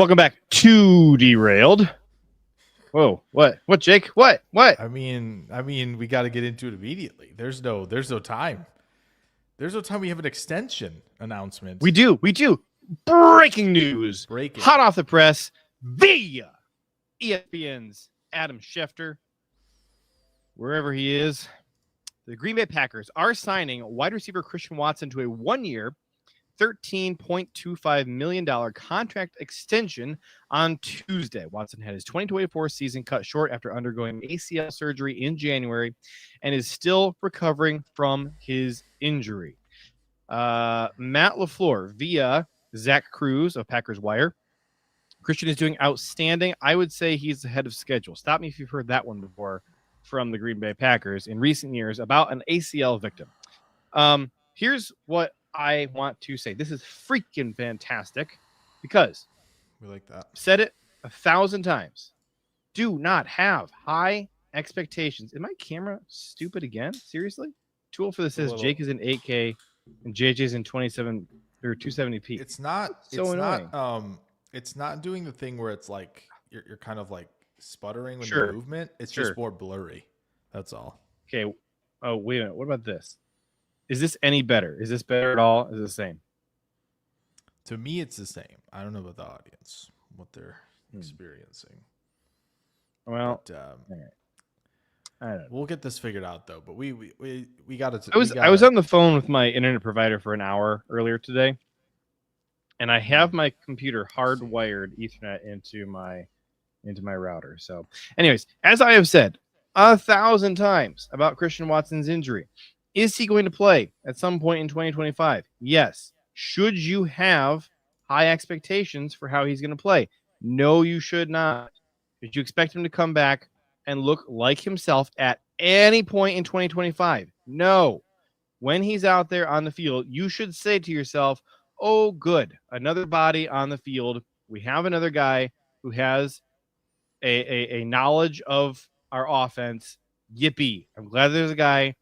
Welcome back to Derailed. Whoa, what, Jake? What? I mean, we got to get into it immediately. There's no time. There's no time. We have an extension announcement. We do. Breaking news. Hot off the press via ESPN's Adam Schefter. Wherever he is, the Green Bay Packers are signing wide receiver Christian Watson to a 1-year, $13.25 million contract extension on Tuesday. Watson had his 2024 season cut short after undergoing ACL surgery in January and is still recovering from his injury. Matt LaFleur via Zach Cruz of Packers Wire. Christian is doing outstanding. I would say he's ahead of schedule. Stop me if you've heard that one before from the Green Bay Packers in recent years about an ACL victim. Here's what I want to say. This is freaking fantastic because we like that. Said it 1,000 times. Do not have high expectations. Is my camera stupid again? Seriously? Tool for this says Jake is in 8K and JJ's in 27 or 270p. It's not so annoying. It's not doing the thing where it's like you're kind of like sputtering with the movement. It's just more blurry. That's all. Okay. Oh, wait a minute. What about this? Is this any better? Is this better at all? Is it the same? To me, it's the same. I don't know about the audience, what they're experiencing. Well, but, all right. I don't know. We'll get this figured out though. But we got it. I was on the phone with my internet provider for an hour earlier today, and I have my computer hardwired Ethernet into my router. So, anyways, as I have said 1,000 times about Christian Watson's injury. Is he going to play at some point in 2025? Yes. Should you have high expectations for how he's going to play? No, you should not. Did you expect him to come back and look like himself at any point in 2025? No. When he's out there on the field, you should say to yourself, oh, good, another body on the field. We have another guy who has a knowledge of our offense. Yippee. I'm glad there's a guy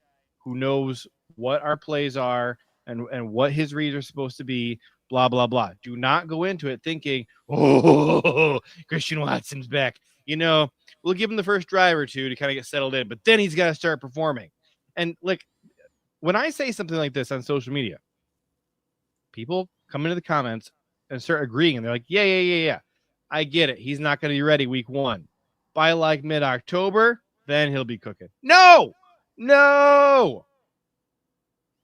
who knows what our plays are and what his reads are supposed to be, blah, blah, blah. Do not go into it thinking, oh, Christian Watson's back. We'll give him the first drive or two to kind of get settled in, but then he's got to start performing. And, like, when I say something like this on social media, people come into the comments and start agreeing, and they're like, yeah. I get it. He's not going to be ready week 1. By, like, mid-October, then he'll be cooking. No!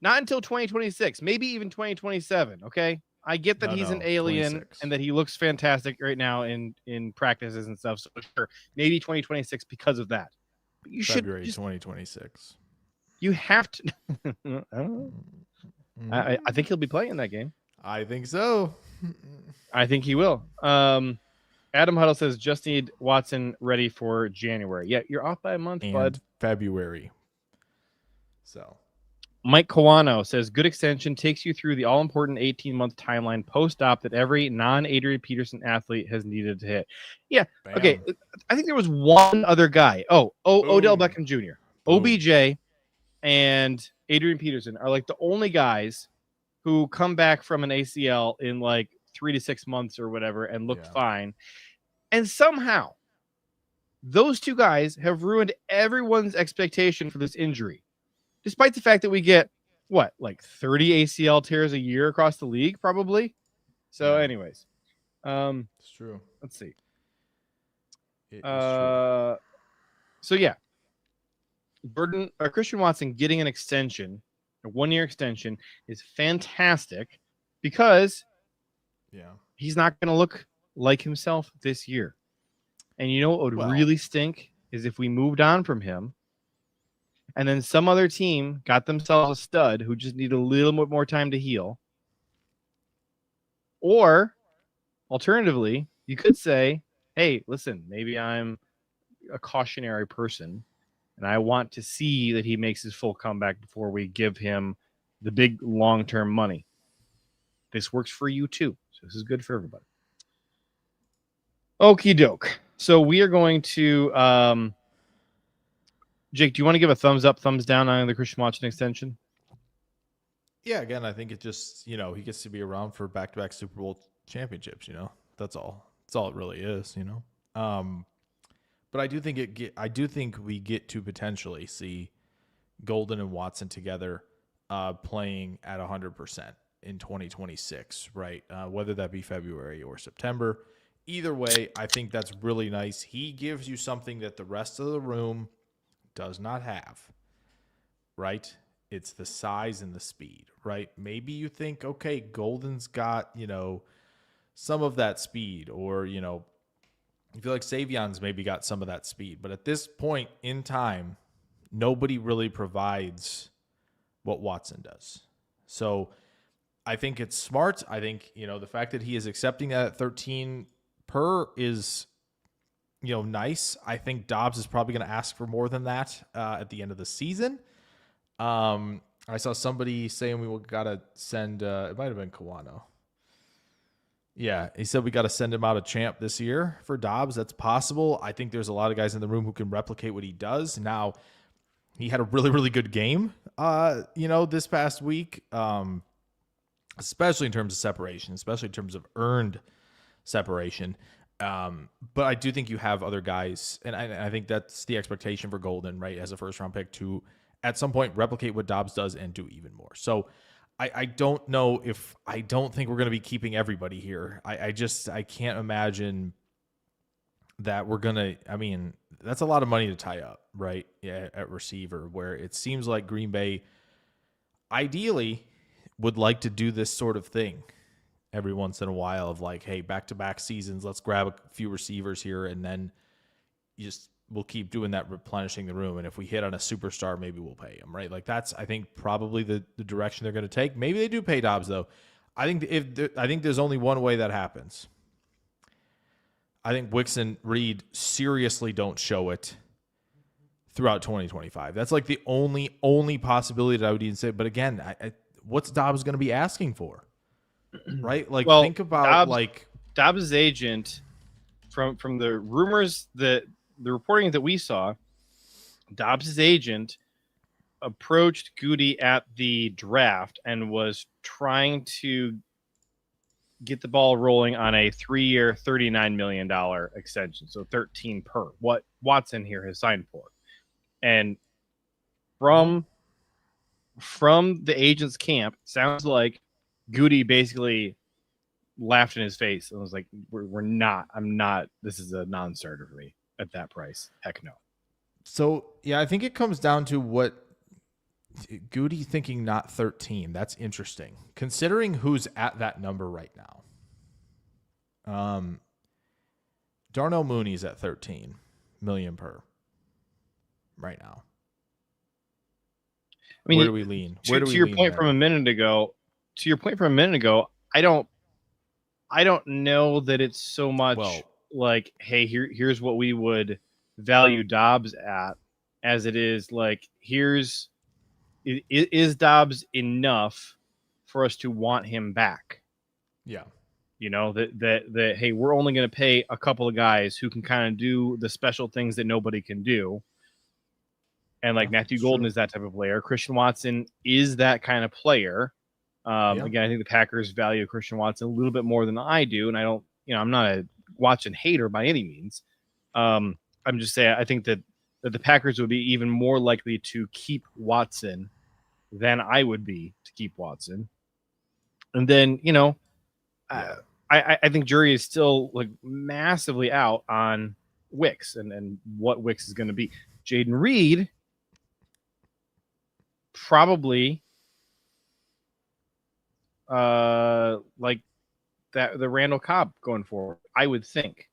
Not until 2026, maybe even 2027, okay? I get that he's an alien 26. And that he looks fantastic right now in practices and stuff, so sure, maybe 2026 because of that. But you February 2026. You have to. I don't know. I think he'll be playing that game. I think so. I think he will. Adam Huddle says, just need Watson ready for January. Yeah, you're off by a month, and bud. February. So, Mike Kawano says, good extension takes you through the all-important 18-month timeline post-op that every non-Adrian Peterson athlete has needed to hit. Yeah, Bam. Okay. I think there was one other guy. Odell Beckham Jr., OBJ, and Adrian Peterson are like the only guys who come back from an ACL in like 3 to 6 months or whatever and looked fine. And somehow, those two guys have ruined everyone's expectation for this injury. Despite the fact that we get, like 30 ACL tears a year across the league, probably. So, anyways. It's true. Let's see. It is true. So, yeah. Christian Watson getting an extension, a 1-year extension, is fantastic because he's not going to look like himself this year. And you know what would really stink is if we moved on from him and then some other team got themselves a stud who just need a little bit more time to heal. Or, alternatively, you could say, hey, listen, maybe I'm a cautionary person and I want to see that he makes his full comeback before we give him the big long-term money. This works for you too. So this is good for everybody. Okie doke. So we are going to Jake, do you want to give a thumbs up, thumbs down on the Christian Watson extension? Yeah, again, I think it just, he gets to be around for back-to-back Super Bowl championships, that's all. That's all it really is, you know. But I do think we get to potentially see Golden and Watson together playing at 100% in 2026, right? Whether that be February or September. Either way, I think that's really nice. He gives you something that the rest of the room does not have, right? It's the size and the speed, right? Maybe you think, okay, Golden's got, some of that speed, or, you feel like Savion's maybe got some of that speed. But at this point in time, nobody really provides what Watson does. So I think it's smart. I think, the fact that he is accepting that at 13 per is, nice. I think Doubs is probably going to ask for more than that at the end of the season. I saw somebody saying we got to send, it might have been Kawano. Yeah, he said we got to send him out a champ this year for Doubs. That's possible. I think there's a lot of guys in the room who can replicate what he does. Now, he had a really, really good game, this past week, especially in terms of separation, especially in terms of earned separation. But I do think you have other guys, and I think that's the expectation for Golden, right, as a first-round pick, to at some point replicate what Doubs does and do even more. So I don't know if – I don't think we're going to be keeping everybody here. I can't imagine that we're going to – I mean, that's a lot of money to tie up, right, at receiver, where it seems like Green Bay ideally would like to do this sort of thing every once in a while of like, hey, back-to-back seasons, let's grab a few receivers here, and then we'll keep doing that, replenishing the room. And if we hit on a superstar, maybe we'll pay him, right? Like that's, I think, probably the direction they're going to take. Maybe they do pay Doubs, though. I think there's only one way that happens. I think Wicks and Reed seriously don't show it throughout 2025. That's like the only possibility that I would even say. But again, what's Doubs going to be asking for? Right? Like, well, think about Doubs' agent from the rumors that the reporting that we saw, Doubs' agent approached Goody at the draft and was trying to get the ball rolling on a 3-year, $39 million extension. So 13 per, what Watson here has signed for. And from the agent's camp, sounds like Goody basically laughed in his face and was like, I'm not, this is a non-starter for me at that price. Heck no. So, yeah, I think it comes down to what Goody thinking not 13. That's interesting. Considering who's at that number right now. Darnell Mooney's at 13 million per right now. I mean, where do we lean? To your point from a minute ago, I don't know that it's so much like, hey, here's what we would value Doubs at, as it is like, is Doubs enough for us to want him back? Yeah. That hey, we're only going to pay a couple of guys who can kind of do the special things that nobody can do. And like Matthew Golden is that type of player. Christian Watson is that kind of player. Again, I think the Packers value Christian Watson a little bit more than I do. And I don't, I'm not a Watson hater by any means. I'm just saying, I think that the Packers would be even more likely to keep Watson than I would be to keep Watson. And then, I think jury is still like massively out on Wicks and what Wicks is going to be. Jayden Reed, probably like that, the Randall Cobb going forward, I would think.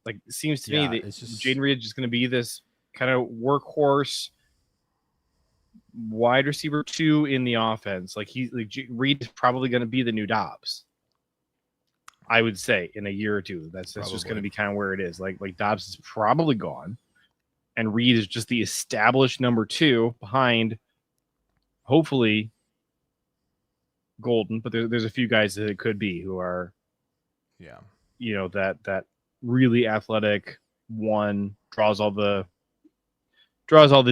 Like, it seems to me that Jayden Reed is just going to be this kind of workhorse wide receiver 2 in the offense. Like, Reed is probably going to be the new Doubs, I would say, in a year or two. That's just going to be kind of where it is. Like Doubs is probably gone, and Reed is just the established number 2 behind, hopefully, Golden. But there's a few guys that it could be who are, that really athletic one, draws all the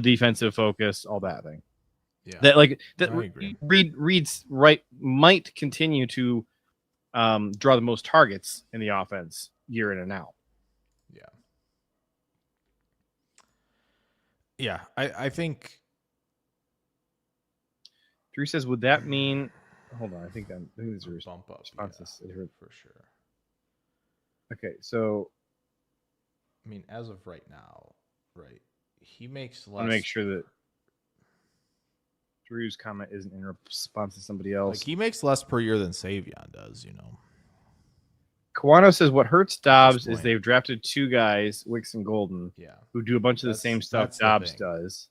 defensive focus, all that thing. Yeah, Reed's right might continue to draw the most targets in the offense year in and out. Yeah. Yeah, I think. Drew says, would that mean? Hold on, I think these are bump up responses. yeah, for sure. Okay, so I mean, as of right now, right, he makes less. I want to make sure that Drew's comment isn't in response to somebody else. Like he makes less per year than Savion does, you know. Kawano says what hurts Doubs is they've drafted two guys, Wicks and Golden, who do a bunch of the same stuff Doubs does.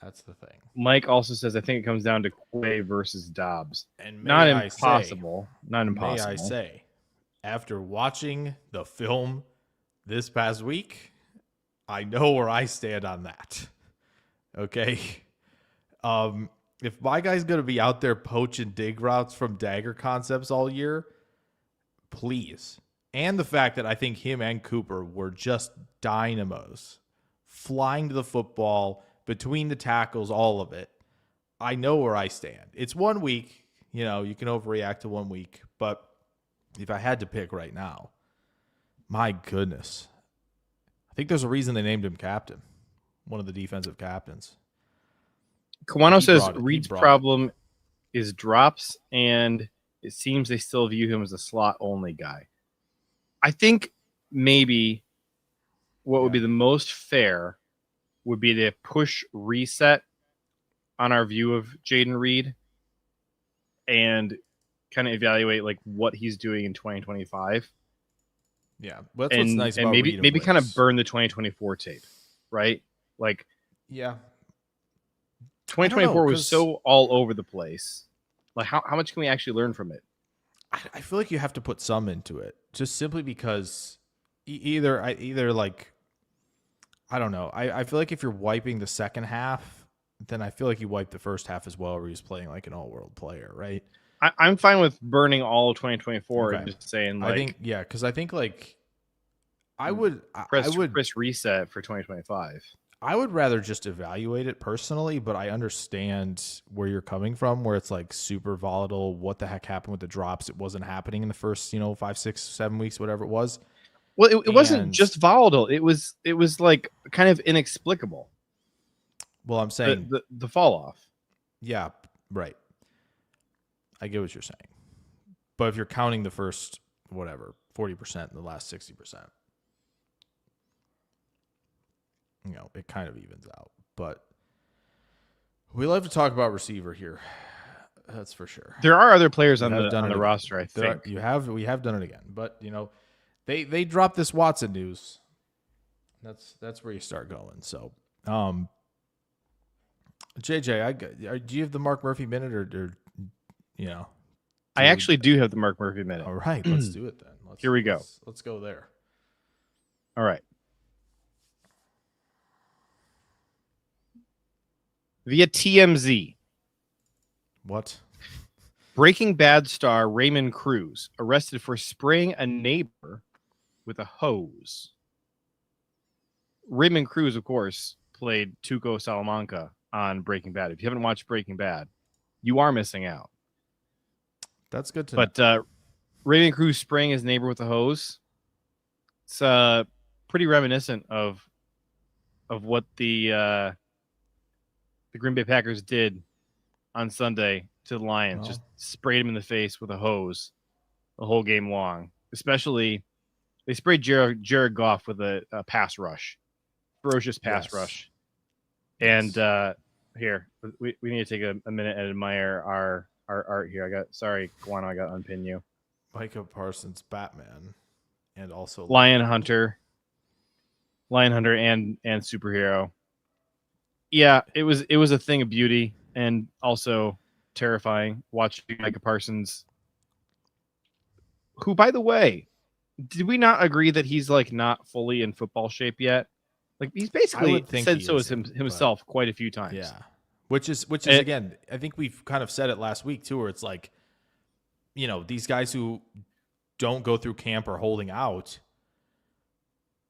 That's the thing. Mike also says I think it comes down to Quay versus Doubs. And not impossible. Not impossible. May I say, after watching the film this past week, I know where I stand on that. Okay. If my guy's going to be out there poaching dig routes from dagger concepts all year, please. And the fact that I think him and Cooper were just dynamos, flying to the football, between the tackles, all of it. I know where I stand. It's 1 week. You know, you can overreact to 1 week. But if I had to pick right now, my goodness. I think there's a reason they named him captain, one of the defensive captains. Kawano says Reed's problem is drops, and it seems they still view him as a slot-only guy. I think maybe what would be the most fair would be to push reset on our view of Jayden Reed and kind of evaluate like what he's doing in 2025. Yeah, well, that's what's nice about maybe kind of burn the 2024 tape, right? Like, yeah, 2024 was so all over the place. Like, how much can we actually learn from it? I feel like you have to put some into it, just simply because either like, I don't know. I feel like if you're wiping the second half, then I feel like you wiped the first half as well, where he's playing like an all-world player, right? I'm fine with burning all of 2024 and just saying, like, I think, yeah, because I think like I would press reset for 2025. I would rather just evaluate it personally, but I understand where you're coming from, where it's like super volatile. What the heck happened with the drops? It wasn't happening in the first, 5, 6, 7 weeks, whatever it was. Well, it wasn't just volatile. It was like kind of inexplicable. Well, I'm saying the fall off. Yeah, right. I get what you're saying. But if you're counting the first, 40% and the last 60%, it kind of evens out. But we love to talk about receiver here. That's for sure. There are other players on the roster, I think. We have done it again. But, they dropped this Watson news. That's where you start going. So, JJ, do you have the Mark Murphy minute or I actually do have the Mark Murphy minute. All right, let's do it then. Here we go. Let's go there. All right. Via TMZ. What? Breaking Bad star Raymond Cruz arrested for spraying a neighbor with a hose. Raymond Cruz, of course, played Tuco Salamanca on Breaking Bad. If you haven't watched Breaking Bad, you are missing out. That's good to know. But Raymond Cruz spraying his neighbor with a hose, it's pretty reminiscent of what the Green Bay Packers did on Sunday to the Lions. Just sprayed him in the face with a hose the whole game long. Especially, they sprayed Jared Goff with a pass rush. Ferocious pass rush. And here, we need to take a minute and admire our art here. Sorry, Guano, I got to unpin you. Micah Parsons, Batman, and also Lion Hunter and superhero. Yeah, it was a thing of beauty and also terrifying watching Micah Parsons, who, by the way, did we not agree that he's like not fully in football shape yet? Like, he's basically said so as himself quite a few times. Yeah. Which is again, I think we've kind of said it last week too, where it's like, these guys who don't go through camp or holding out,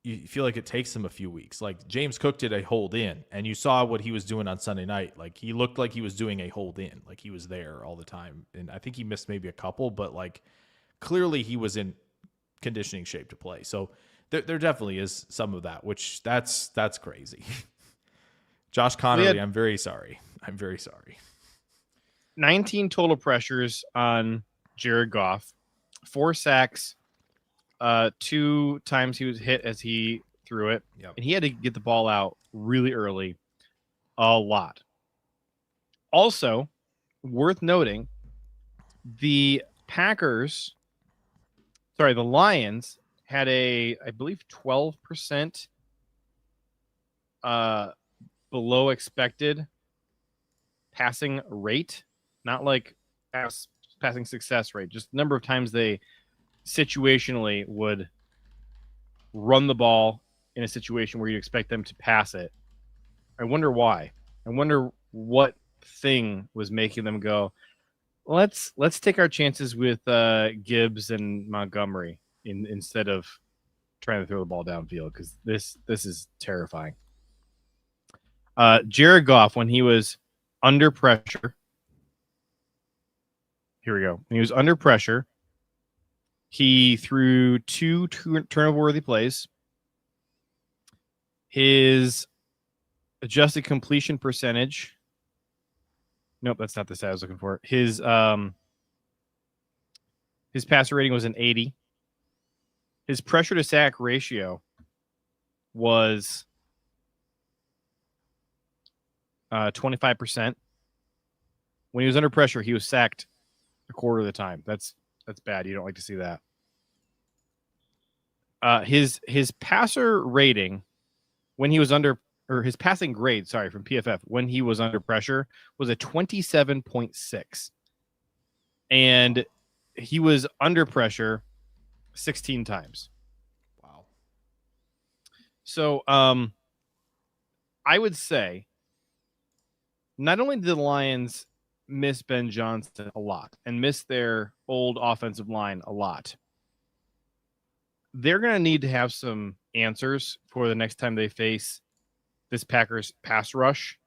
you feel like it takes him a few weeks. Like James Cook did a hold in, and you saw what he was doing on Sunday night. Like he looked like he was doing a hold in, like he was there all the time. And I think he missed maybe a couple, but like clearly he was in conditioning shape to play. So there definitely is some of that, which that's crazy. Josh Connerly, I'm very sorry. 19 total pressures on Jared Goff, 4 sacks. 2 times he was hit as he threw it, and he had to get the ball out really early, a lot. Also, worth noting, the Lions had I believe 12% below expected passing rate, not like passing success rate, just the number of times they situationally would run the ball in a situation where you expect them to pass it. I wonder why. I wonder what thing was making them go, let's take our chances with Gibbs and Montgomery instead of trying to throw the ball downfield, because this is terrifying. Jared Goff, when he was under pressure, here we go. When he was under pressure, he threw 2 turnover-worthy plays. His adjusted completion percentage. Nope, that's not the stat I was looking for. His passer rating was an 80. His pressure to sack ratio was 25%. When he was under pressure, he was sacked a quarter of the time. That's bad. You don't like to see that. His passer rating when he was under, or his passing grade, sorry, from PFF when he was under pressure was a 27.6, and he was under pressure 16 times. Wow. So, I would say not only did the Lions miss Ben Johnson a lot and miss their old offensive line a lot, they're going to need to have some answers for the next time they face this Packers pass rush,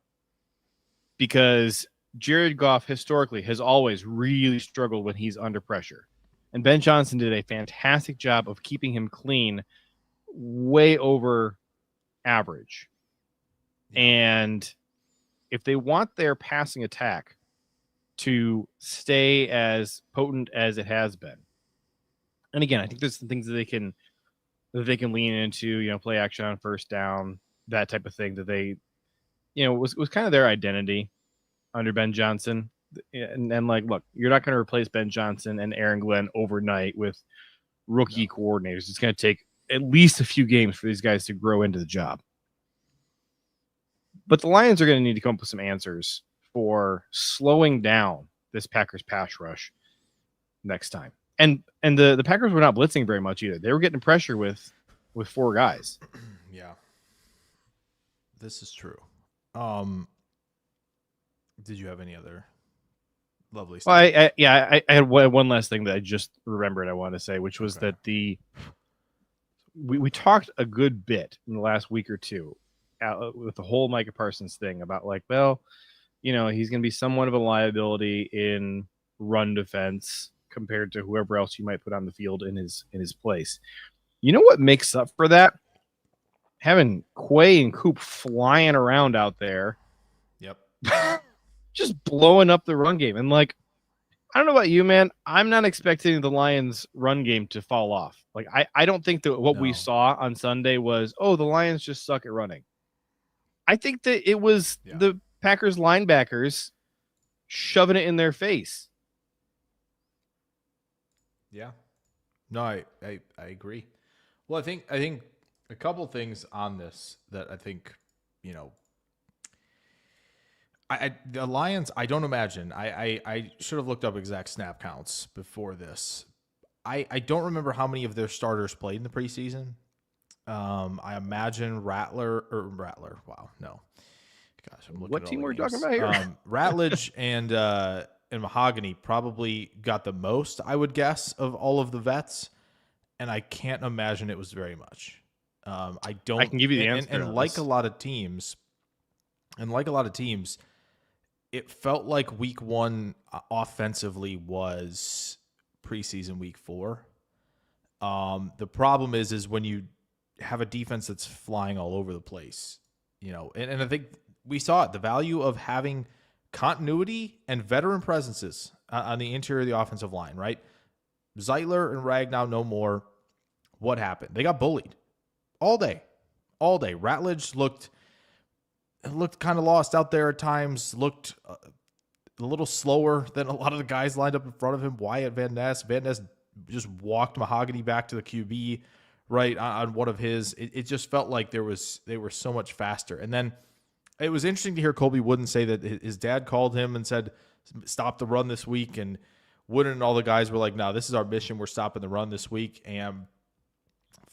because Jared Goff historically has always really struggled when he's under pressure. And Ben Johnson did a fantastic job of keeping him clean, way over average. And if they want their passing attack to stay as potent as it has been, and again, I think there's some things that they can lean into, play action on first down, that type of thing that they, was kind of their identity under Ben Johnson. And like, look, you're not going to replace Ben Johnson and Aaron Glenn overnight with rookie coordinators. It's going to take at least a few games for these guys to grow into the job. But the Lions are going to need to come up with some answers for slowing down this Packers pass rush next time. And the Packers were not blitzing very much either. They were getting pressure with 4 guys. Yeah. This is true. Did you have any other lovely stuff? Well, I had one last thing that I just remembered I wanted to say, which was that we talked a good bit in the last week or two with the whole Micah Parsons thing about like, well, he's going to be somewhat of a liability in run defense compared to whoever else you might put on the field in his place. You know what makes up for that? Having Quay and Coop flying around out there. Yep. Just blowing up the run game. And like, I don't know about you, man. I'm not expecting the Lions run game to fall off. Like, I don't think that what we saw on Sunday was, the Lions just suck at running. I think that it was the Packers linebackers shoving it in their face. Yeah. No, I agree. Well, I think a couple things on this that I think, the Lions, I don't imagine. I should have looked up exact snap counts before this. I don't remember how many of their starters played in the preseason. I imagine Rattler. Wow, no. Gosh, I'm looking. What team we're talking about here? Ratledge and Mahogany probably got the most, I would guess, of all of the vets, and I can't imagine it was very much. I don't. I can give you the answer. And like a lot of teams, it felt like week 1 offensively was preseason week 4. The problem is when you have a defense that's flying all over the place, and I think we saw it, the value of having continuity and veteran presences on the interior of the offensive line, right? Zeitler and Ragnow no more. What happened? They got bullied all day. Ratledge looked kind of lost out there at times, looked a little slower than a lot of the guys lined up in front of him. Wyatt Van Ness just walked Mahogany back to the QB, right, on one of his. It just felt like they were so much faster. And then it was interesting to hear Colby Wooden say that his dad called him and said, stop the run this week. And Wooden and all the guys were like, no, this is our mission. We're stopping the run this week. And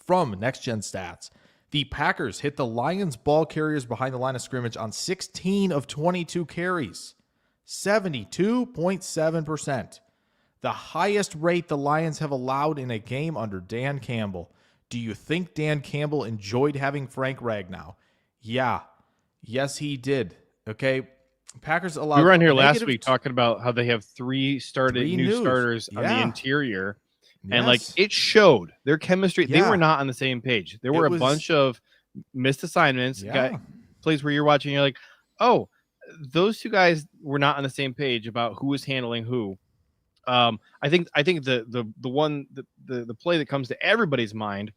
from Next Gen Stats, the Packers hit the Lions ball carriers behind the line of scrimmage on 16 of 22 carries, 72.7%. The highest rate the Lions have allowed in a game under Dan Campbell. Do you think Dan Campbell enjoyed having Frank Ragnow? Yeah. Yes, he did. Okay. Packers allowed. We were on here last week talking about how they have three new starters on the interior. And like it showed their chemistry. Yeah. They were not on the same page. There were a bunch of missed assignments. Yeah. Plays where you're watching, you're like, oh, those two guys were not on the same page about who was handling who. I think the play that comes to everybody's mind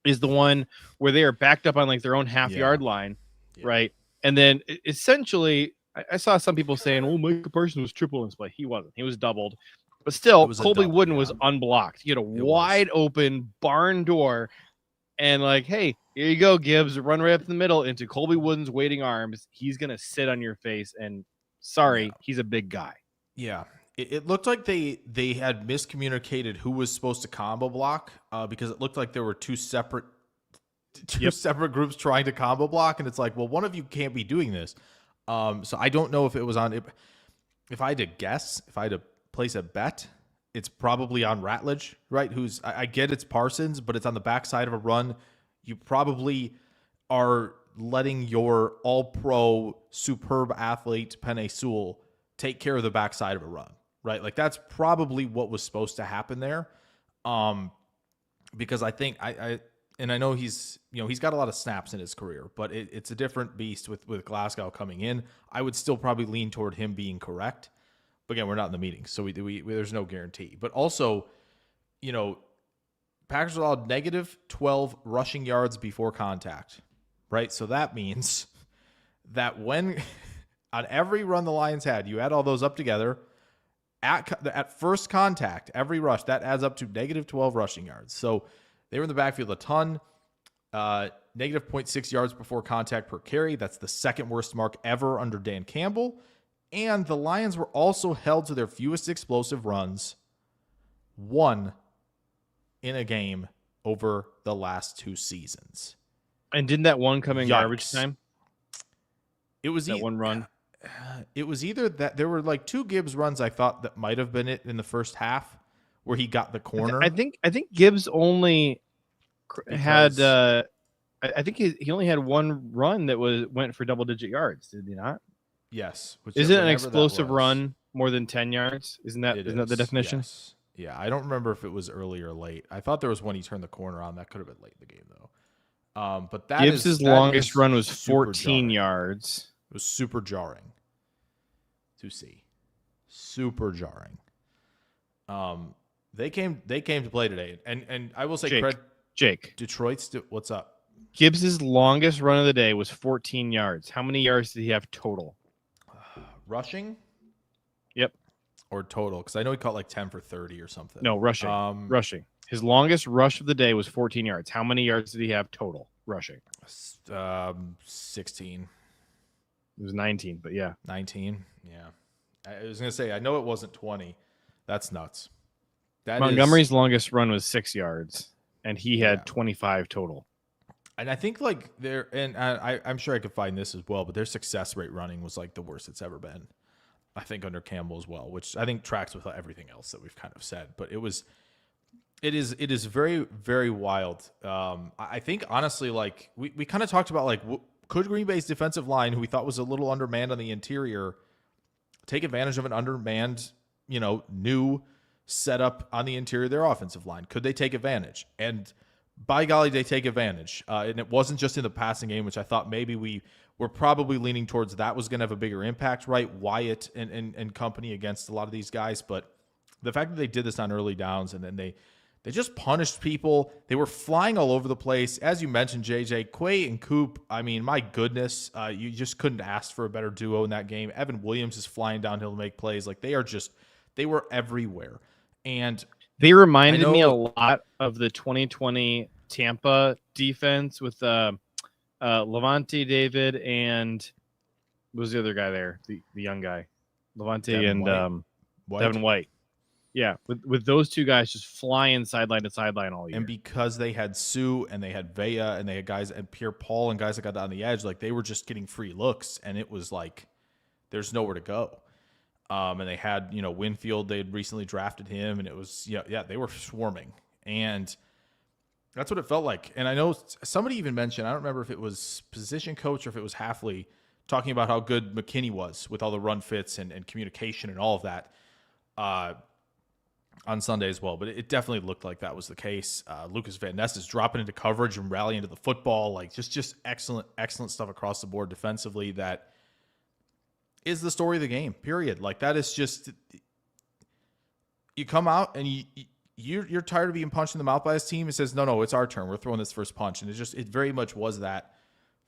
is the one where they are backed up on like their own half-yard line, right? And then essentially, I saw some people saying, "Oh, Micah Parsons was triple in this play." He wasn't. He was doubled. But still, Colby Wooden was unblocked. He had a wide open barn door, and like, hey, here you go, Gibbs. Run right up the middle into Colby Wooden's waiting arms. He's gonna sit on your face, and he's a big guy. Yeah. It looked like they had miscommunicated who was supposed to combo block because it looked like there were two separate groups trying to combo block, and it's like, well, one of you can't be doing this. So I don't know if it was on. If I had to guess, if I had to place a bet, it's probably on Ratledge, right? I get it's Parsons, but it's on the backside of a run. You probably are letting your all-pro superb athlete Penei Sewell take care of the backside of a run, right? Like that's probably what was supposed to happen there. Because I think I know he's got a lot of snaps in his career, but it's a different beast with Glasgow coming in. I would still probably lean toward him being correct. But again, we're not in the meeting, so there's no guarantee. But also, Packers allowed negative 12 rushing yards before contact, right? So that means that when on every run the Lions had, you add all those up together, at first contact, every rush, that adds up to negative 12 rushing yards. So they were in the backfield a ton. Negative 0.6 yards before contact per carry. That's the second worst mark ever under Dan Campbell. And the Lions were also held to their fewest explosive runs, one in a game over the last 2 seasons. And didn't that one come in garbage time? It was that one run. It was either that there were like 2 Gibbs runs I thought that might have been it in the first half where he got the corner. I think Gibbs only had I think he only had one run that went for double-digit yards, did he not? Yes. Isn't an explosive run more than 10 yards? Isn't that the definition? Yes. Yeah, I don't remember if it was early or late. I thought there was one he turned the corner on. That could have been late in the game, though. But Gibbs' longest run was 14 yards. It was super jarring to see. Super jarring. They came to play today, and I will say, Jake, Detroit's what's up? Gibbs' longest run of the day was 14 yards. How many yards did he have total? Rushing? Yep. Or total? Because I know he caught like 10 for 30 or something. No, rushing. Rushing. His longest rush of the day was 14 yards. How many yards did he have total rushing? 16. It was 19, but yeah. 19? Yeah. I was going to say, I know it wasn't 20. That's nuts. Montgomery's longest run was 6 yards, and he had 25 total. And I think like I'm sure I could find this as well, but their success rate running was like the worst it's ever been. I think under Campbell as well, which I think tracks with everything else that we've kind of said. But it was It is very, very wild. I think honestly, like we kind of talked about, like, could Green Bay's defensive line, who we thought was a little undermanned on the interior, take advantage of an undermanned, new setup on the interior of their offensive line? Could they take advantage? And by golly, they take advantage. And it wasn't just in the passing game, which I thought maybe we were probably leaning towards that was going to have a bigger impact, right? Wyatt and company against a lot of these guys. But the fact that they did this on early downs and then they just punished people. They were flying all over the place. As you mentioned, JJ, Quay and Coop, I mean, my goodness, you just couldn't ask for a better duo in that game. Evan Williams is flying downhill to make plays. Like, they were everywhere. And they reminded me a lot of the 2020 Tampa defense with Levante David and what was the other guy there? The young guy. Levante Devin and White. Devin White. Yeah, with those two guys just flying sideline to sideline all year. And because they had Sue and they had Vea and they had guys and Pierre Paul and guys that got on the edge, like, they were just getting free looks, and it was like there's nowhere to go. And they had, Winfield, they had recently drafted him, and it was, they were swarming. And that's what it felt like. And I know somebody even mentioned, I don't remember if it was position coach or if it was Halfley, talking about how good McKinney was with all the run fits and communication and all of that. On Sunday as well, but it definitely looked like that was the case. Lukas Van Ness is dropping into coverage and rallying into the football, like just excellent stuff across the board defensively. That is the story of the game, period. Like, that is just, you come out and you're tired of being punched in the mouth by this team. It says, no, it's our turn. We're throwing this first punch, and it very much was that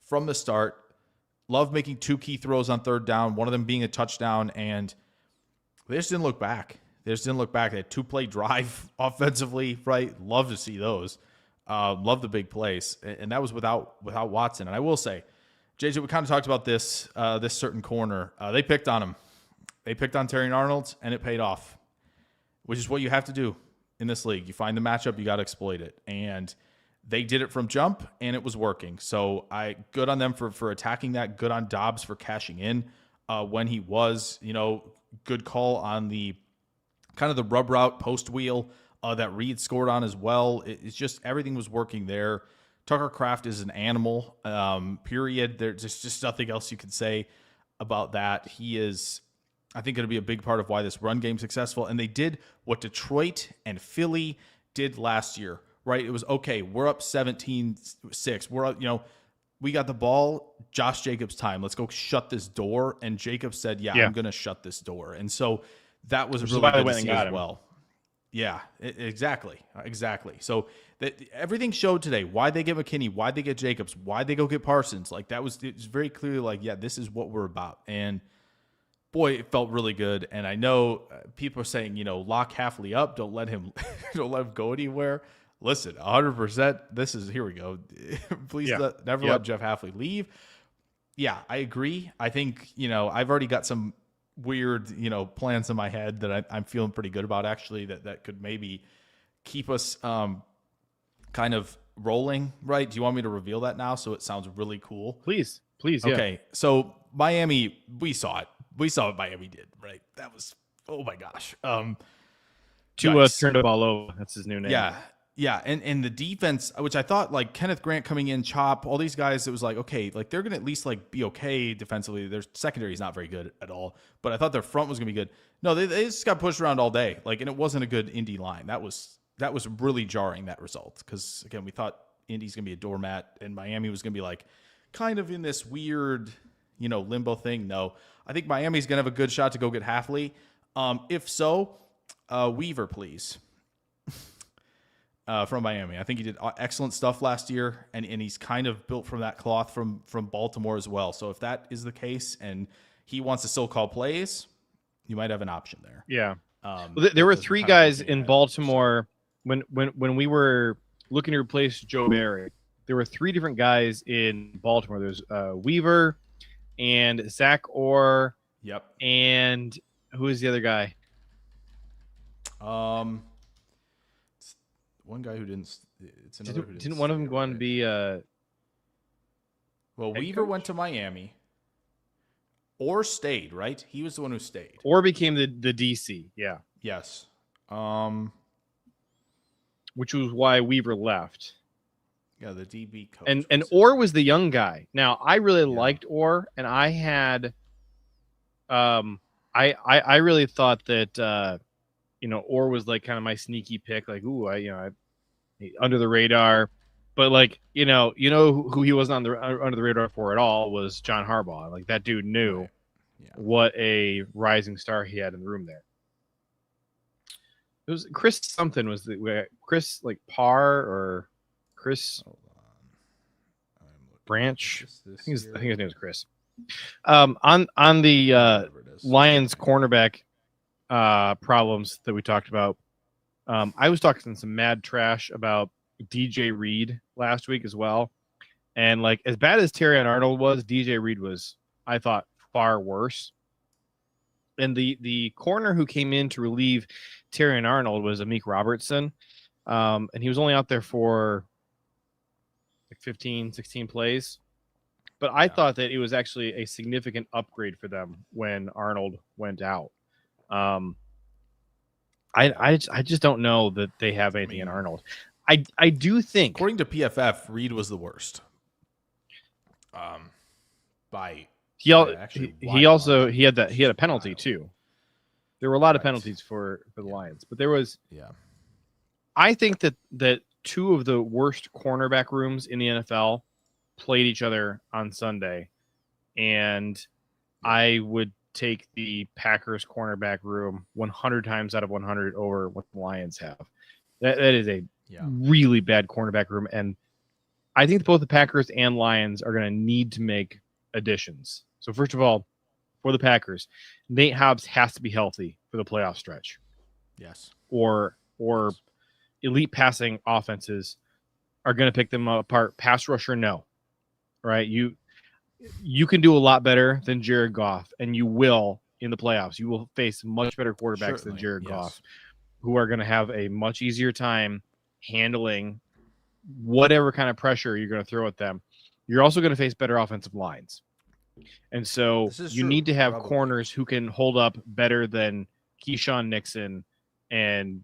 from the start. Love making 2 key throws on third down, one of them being a touchdown, and they just didn't look back. They had 2-play drive offensively, right? Love to see those. Love the big plays. And that was without Watson. And I will say, JJ, we kind of talked about this certain corner. They picked on him. They picked on Terry Arnold, and it paid off, which is what you have to do in this league. You find the matchup, you got to exploit it. And they did it from jump, and it was working. So good on them for attacking that. Good on Doubs for cashing in when he was. Good call on the kind of the rub route post wheel that Reed scored on as well. It's just everything was working there. Tucker Kraft is an animal, period. There's just nothing else you could say about that. He is, I think, going to be a big part of why this run game's successful. And they did what Detroit and Philly did last year, right? It was, okay, we're up 17-6. We're up, we got the ball, Josh Jacobs time. Let's go shut this door. And Jacobs said, yeah. I'm going to shut this door. And so that was really good to see as well. Yeah, exactly. So everything showed today. Why'd they get McKinney? Why'd they get Jacobs? Why'd they go get Parsons? Like, it was very clearly like, yeah, this is what we're about. And boy, it felt really good. And I know people are saying, lock Halfley up. Don't let him go anywhere. Listen, 100%. Here we go. Please never let Jeff Halfley leave. Yeah, I agree. I think, I've already got some weird, plans in my head that I'm feeling pretty good about, actually, that could maybe keep us kind of rolling, right? Do you want me to reveal that now so it sounds really cool? Please, yeah. Okay, so Miami, we saw it. We saw what Miami did, right? That was, oh my gosh. Tua turned the ball over. That's his new name. Yeah, and the defense, which I thought, like, Kenneth Grant coming in, Chop, all these guys, it was like, okay, like, they're going to at least, like, be okay defensively. Their secondary is not very good at all, but I thought their front was going to be good. No, they just got pushed around all day, like, and it wasn't a good Indy line. That was really jarring, that result, because, again, we thought Indy's going to be a doormat, and Miami was going to be, like, kind of in this weird, limbo thing. No, I think Miami's going to have a good shot to go get Halfley. If so, Weaver, please. From Miami. I think he did excellent stuff last year, and he's kind of built from that cloth from Baltimore as well. So if that is the case and he wants to still call plays, you might have an option there. Yeah. Well, there were 3 guys in Baltimore when we were looking to replace Joe Barry. There were 3 different guys in Baltimore. There's Weaver and Zach Orr. Yep. And who is the other guy? One guy who didn't. It's another. Didn't one of them go on to be? Well, Weaver went to Miami, or stayed. Right, he was the one who stayed, or became the DC. Yeah. Yes. which was why Weaver left. Yeah, the DB coach. And Orr was the young guy. Now, I really liked Orr, and I had I really thought that Orr was like kind of my sneaky pick, like, ooh, I under the radar. But like, who he wasn't under the radar for at all was John Harbaugh. Like that dude knew what a rising star he had in the room there. It was Chris something was Chris like Parr or Chris Branch. I think his name was Chris. On the Lions cornerback problems that we talked about, I was talking some mad trash about DJ Reed last week as well. And like as bad as Terrion Arnold was, DJ Reed was, I thought, far worse. And the corner who came in to relieve Terrion Arnold was Amik Robertson. And he was only out there for like 15, 16 plays. But I thought that it was actually a significant upgrade for them when Arnold went out. I just don't know that they have anything in Arnold. I do think, according to PFF, Reed was the worst. He had a penalty too. There were a lot of penalties for the Lions, but there was. Yeah. I think that two of the worst cornerback rooms in the NFL played each other on Sunday, and I would take the Packers cornerback room 100 times out of 100 over what the Lions have. That is a really bad cornerback room, and I think both the Packers and Lions are going to need to make additions. So first of all, for the Packers, Nate Hobbs has to be healthy for the playoff stretch. Yes. Or elite passing offenses are going to pick them apart. Pass rusher, no. Right? You can do a lot better than Jared Goff, and you will in the playoffs. You will face much better quarterbacks than Jared Goff, who are going to have a much easier time handling whatever kind of pressure you're going to throw at them. You're also going to face better offensive lines. And so you need to have corners who can hold up better than Keisean, Nixon, and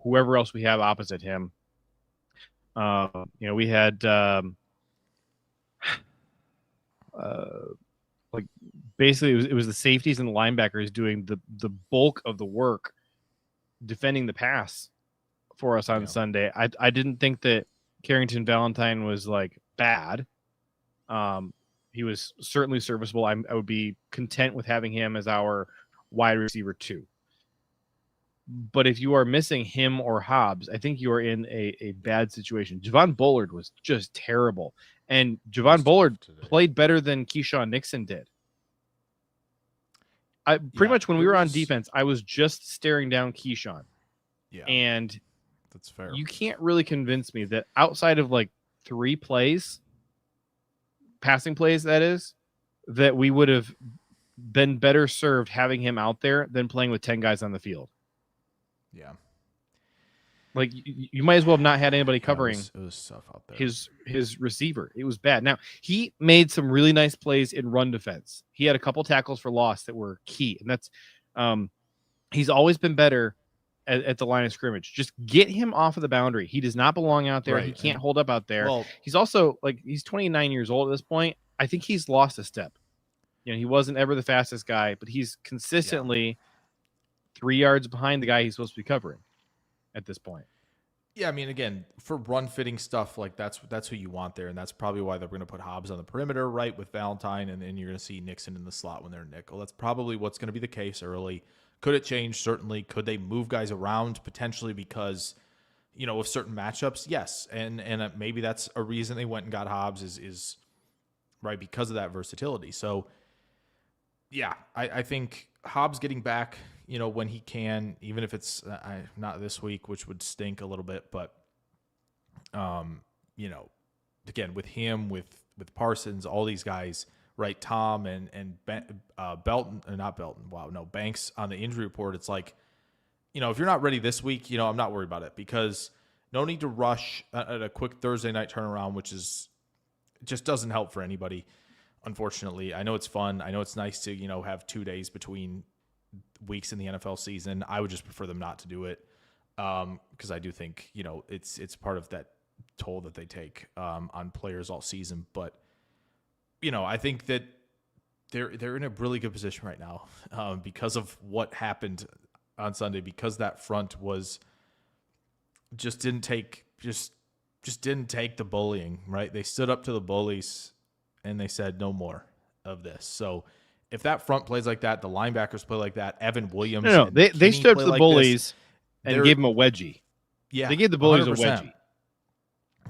whoever else we have opposite him. We had like basically it was the safeties and the linebackers doing the bulk of the work defending the pass for us on Sunday. I didn't think that Carrington Valentine was like bad. He was certainly serviceable. I would be content with having him as our wide receiver 2. But if you are missing him or Hobbs, I think you are in a bad situation. Javon Bullard was just terrible. And Javon Bullard played better than Keisean Nixon did. Pretty much when we were on defense, I was just staring down Keisean. Yeah. And that's fair. You can't really convince me that outside of like 3 plays, passing plays, that is, that we would have been better served having him out there than playing with 10 guys on the field. Yeah. Like you might as well have not had anybody covering it was tough out there. his receiver. It was bad. Now, he made some really nice plays in run defense. He had a couple tackles for loss that were key. And that's he's always been better at the line of scrimmage. Just get him off of the boundary. He does not belong out there. Right. He can't hold up out there. Well, he's also he's 29 years old at this point. I think he's lost a step. He wasn't ever the fastest guy, but he's consistently 3 yards behind the guy he's supposed to be covering at this point. Yeah, I mean, again, for run fitting stuff, like that's who you want there, and that's probably why they're going to put Hobbs on the perimeter, right, with Valentine, and then you're going to see Nixon in the slot when they're nickel. That's probably what's going to be the case early. Could it change? Certainly. Could they move guys around potentially because, of certain matchups? Yes, and maybe that's a reason they went and got Hobbs is right because of that versatility. So, yeah, I think Hobbs getting back, when he can, even if it's not this week, which would stink a little bit, but, again, with him, with Parsons, all these guys, right, Tom and Belton, or not Belton, Banks on the injury report, it's like, if you're not ready this week, I'm not worried about it because no need to rush at a quick Thursday night turnaround, which just doesn't help for anybody, unfortunately. I know it's fun. I know it's nice to, have 2 days between weeks in the NFL season. I would just prefer them not to do it. because I do think, it's part of that toll that they take on players all season. But, I think that they're in a really good position right now because of what happened on Sunday, because that front was didn't take the bullying, right? They stood up to the bullies and they said no more of this. So if that front plays like that, the linebackers play like that, Evan Williams. No, they stood up to the bullies and gave him a wedgie. Yeah, they gave the bullies 100%. a wedgie.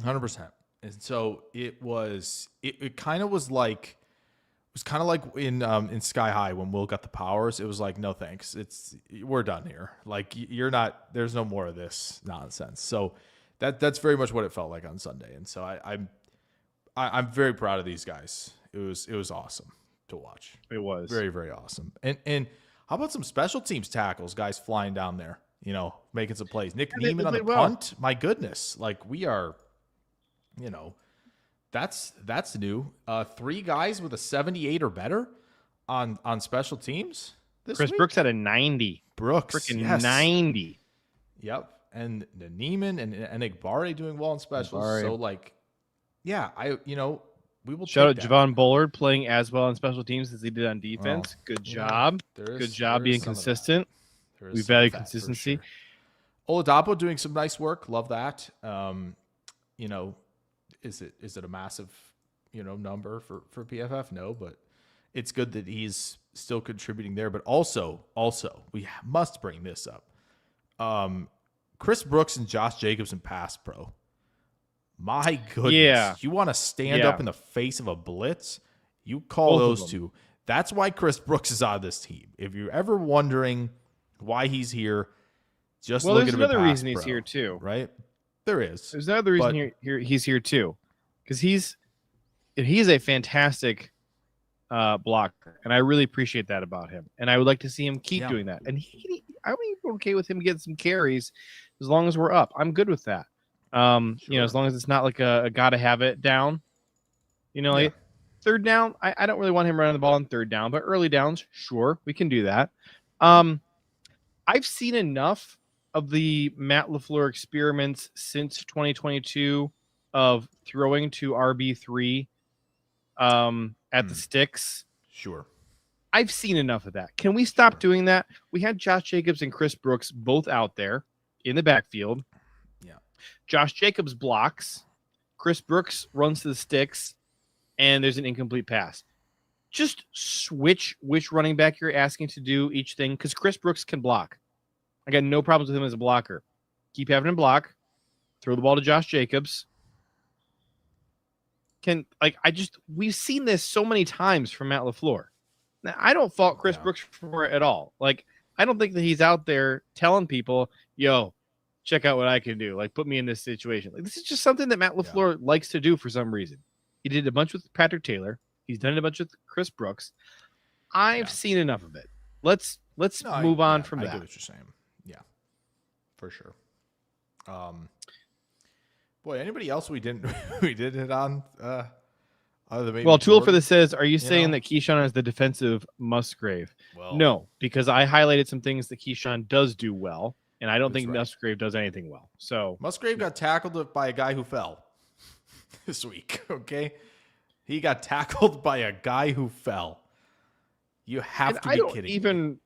100%. And so it kind of was like, in Sky High when Will got the powers. It was like, no thanks. We're done here. Like, there's no more of this nonsense. So that's very much what it felt like on Sunday. And so I'm very proud of these guys. It was awesome to watch. It was very, very awesome. And how about some special teams tackles, guys flying down there, making some plays. Nick Neiman on the punt. My goodness. Like, we are, that's new. 3 guys with a 78 or better on special teams this Chris week. Brooks had a 90. Brooks. Freaking yes. 90. Yep. And the Neiman and Igbare doing well in specials. Igbare. So, like, yeah, we will Shout out take that. Javon Bullard playing as well on special teams as he did on defense. Good job. There is- Good job there being is some of that. consistent. There is We some value of that, for consistency. sure. Oladapo doing some nice work. Love that. Is it a massive, number for PFF? No, but it's good that he's still contributing there. But also we must bring this up. Chris Brooks and Josh Jacobs in pass pro. My goodness. Yeah. You want to stand Yeah. up in the face of a blitz? You call Both of those them. two. That's why Chris Brooks is on this team. If you're ever wondering why he's here, just look There's at him in another pass reason he's pro, here too. right? There is. There's another reason he's here too, because he's a fantastic blocker, and I really appreciate that about him. And I would like to see him keep doing that. And I'm even okay with him getting some carries as long as we're up. I'm good with that. As long as it's not like a gotta have it down. Like third down, I don't really want him running the ball on third down, but early downs, sure, we can do that. I've seen enough of the Matt LaFleur experiments since 2022 of throwing to RB3 at the sticks. Sure. I've seen enough of that. Can we stop doing that? We had Josh Jacobs and Chris Brooks both out there in the backfield. Yeah. Josh Jacobs blocks. Chris Brooks runs to the sticks, and there's an incomplete pass. Just switch which running back you're asking to do each thing, because Chris Brooks can block. I got no problems with him as a blocker. Keep having him block. Throw the ball to Josh Jacobs. We've seen this so many times from Matt LaFleur. Now, I don't fault Chris Brooks for it at all. Like, I don't think that he's out there telling people, yo, check out what I can do. Like, put me in this situation. Like, this is just something that Matt LaFleur likes to do for some reason. He did a bunch with Patrick Taylor. He's done a bunch with Chris Brooks. I've seen enough of it. Let's move on from that. I get what you're saying. Yeah, for sure. Boy, anybody else we didn't hit on? Other than maybe Well, Tool for Jordan? this says, are you saying that Keisean is the defensive Musgrave? Well, No, because I highlighted some things that Keisean does do well, and I don't That's think right. Musgrave does anything well. So Musgrave got tackled by a guy who fell this week. Okay, he got tackled by a guy who fell. You have to be I don't kidding even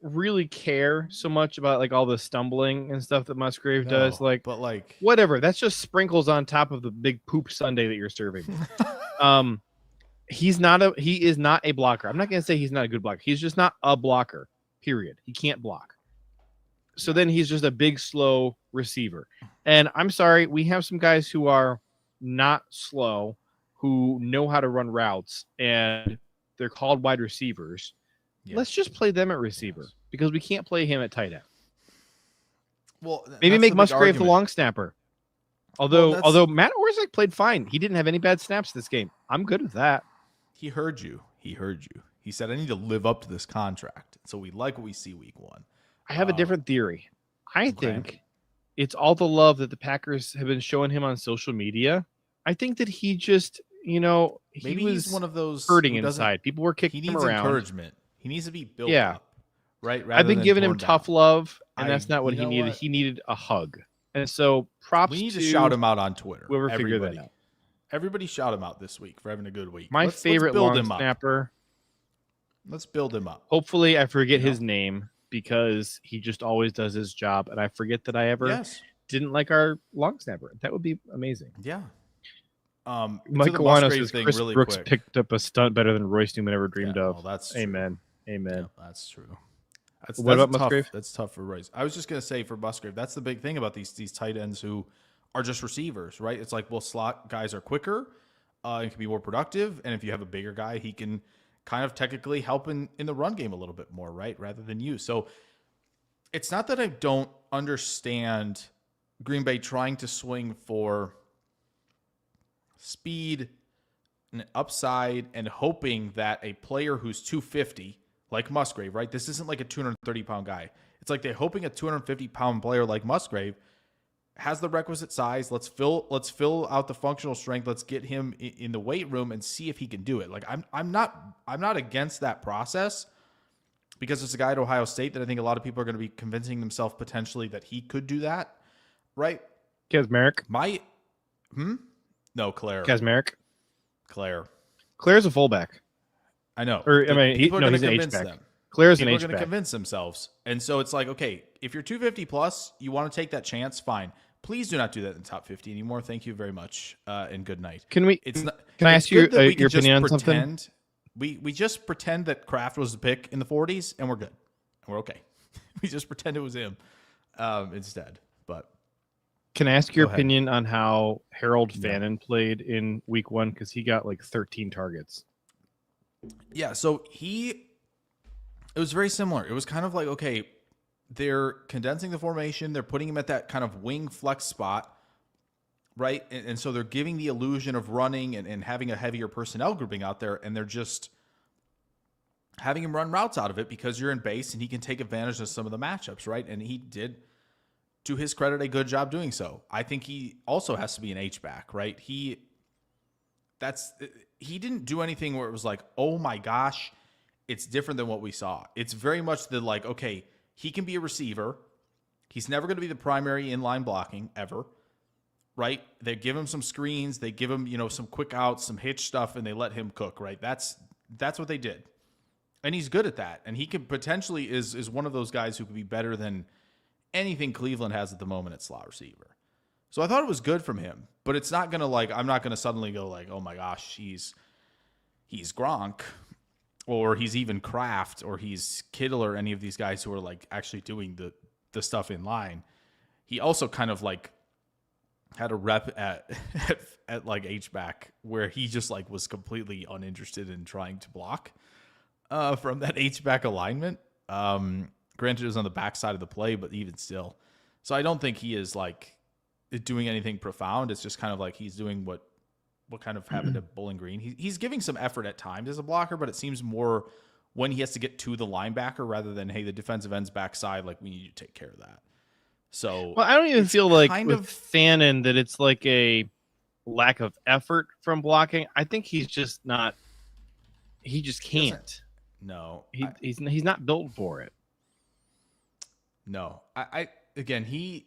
really care so much about like all the stumbling and stuff that Musgrave me. does. No, Like, but like, whatever. That's just sprinkles on top of the big poop sundae that you're serving. He is not a blocker. I'm not going to say he's not a good blocker. He's just not a blocker, period. He can't block. So then he's just a big, slow receiver. And I'm sorry, we have some guys who are not slow, who know how to run routes, and they're called wide receivers. yeah. Let's just play them at receiver because we can't play him at tight end. Well, Maybe that's make the big Musgrave the argument. long snapper. Although Well, although Matt Orzech played fine. He didn't have any bad snaps this game. I'm good with that. He heard you. He said, I need to live up to this contract. So we like what we see week 1. I have a different theory. I okay. think it's all the love that the Packers have been showing him on social media. I think that he just, he Maybe was he's one of those hurting who doesn't- inside. People were He kicking him needs around. encouragement. He needs to be built Yeah. up. right? I've been giving him tough love, and I- that's not what you he know needed. what? He needed a hug. And so props We need to to shout him out on Twitter. whoever figured Everybody. that out. Everybody shout him out this week for having a good week. My favorite build long him up. snapper. Let's build him up. Hopefully, I forget You know? his name because he just always does his job, and I forget that I ever Yes. didn't like our long snapper. That would be amazing. Yeah. Mike to the Kawano Musgrave says thing Chris really Brooks quick. picked up a stunt better than Royce Newman ever dreamed of. Well, that's true. Amen. Amen. Yeah, that's true. What about tough. Musgrave? That's tough for Royce. I was just gonna say for Musgrave, that's the big thing about these tight ends who are just receivers, right? It's like, well, slot guys are quicker and can be more productive, and if you have a bigger guy, he can kind of technically help in the run game a little bit more, right? Rather than you. So it's not that I don't understand Green Bay trying to swing for speed and upside and hoping that a player who's 250 like Musgrave, right? This isn't like a 230-pound guy. It's like they're hoping a 250-pound player like Musgrave has the requisite size. Let's fill out the functional strength. Let's get him in the weight room and see if he can do it. Like I'm not against that process because it's a guy at Ohio State that I think a lot of people are going to be convincing themselves potentially that he could do that, right? Kaczmarek. No, Claire. Kaczmarek. Claire's a fullback. I know. Or I mean, people are going he's to an convince H-back. them. Claire's an People are H-back. going to convince themselves. And so it's like, okay, if you're 250 plus, you want to take that chance, fine. Please do not do that in the top 50 anymore. Thank you very much, and good night. Can I ask good you that we can your just opinion on pretend, something? We just pretend that Kraft was the pick in the 40s, and we're good. And we're okay. We just pretend it was him instead. But can I ask your Go ahead. opinion on how Harold Yeah. Fannin played in week 1? Because he got like 13 targets. yeah, so it was very similar. It was kind of like, okay, they're condensing the formation. They're putting him at that kind of wing flex spot, right? And so they're giving the illusion of running and having a heavier personnel grouping out there, and they're just having him run routes out of it because you're in base and he can take advantage of some of the matchups, right? And he did, to his credit, a good job doing so. I think he also has to be an H-back, right? He didn't do anything where it was like, oh my gosh, it's different than what we saw. It's very much the like, okay, he can be a receiver. He's never going to be the primary inline blocking ever, right? They give him some screens. They give him, some quick outs, some hitch stuff, and they let him cook, right? That's what they did. And he's good at that. And he could potentially is one of those guys who could be better than anything Cleveland has at the moment at slot receiver. So I thought it was good from him, but it's not going to I'm not going to suddenly go like, oh my gosh, he's Gronk, or he's even Kraft, or he's Kittle, or any of these guys who are like actually doing the stuff in line. He also kind of like had a rep at like H-back where he just like was completely uninterested in trying to block from that H-back alignment. Granted, it was on the backside of the play, but even still. So I don't think he is like doing anything profound. It's just kind of like he's doing what kind of happened at Bowling Green. He's giving some effort at times as a blocker, but it seems more when he has to get to the linebacker rather than, hey, the defensive end's backside, like we need you to take care of that. So Well, I don't even feel like kind with of- Fannin that it's like a lack of effort from blocking. I think he's just not. He just can't. No, He's not built for it. No, again, he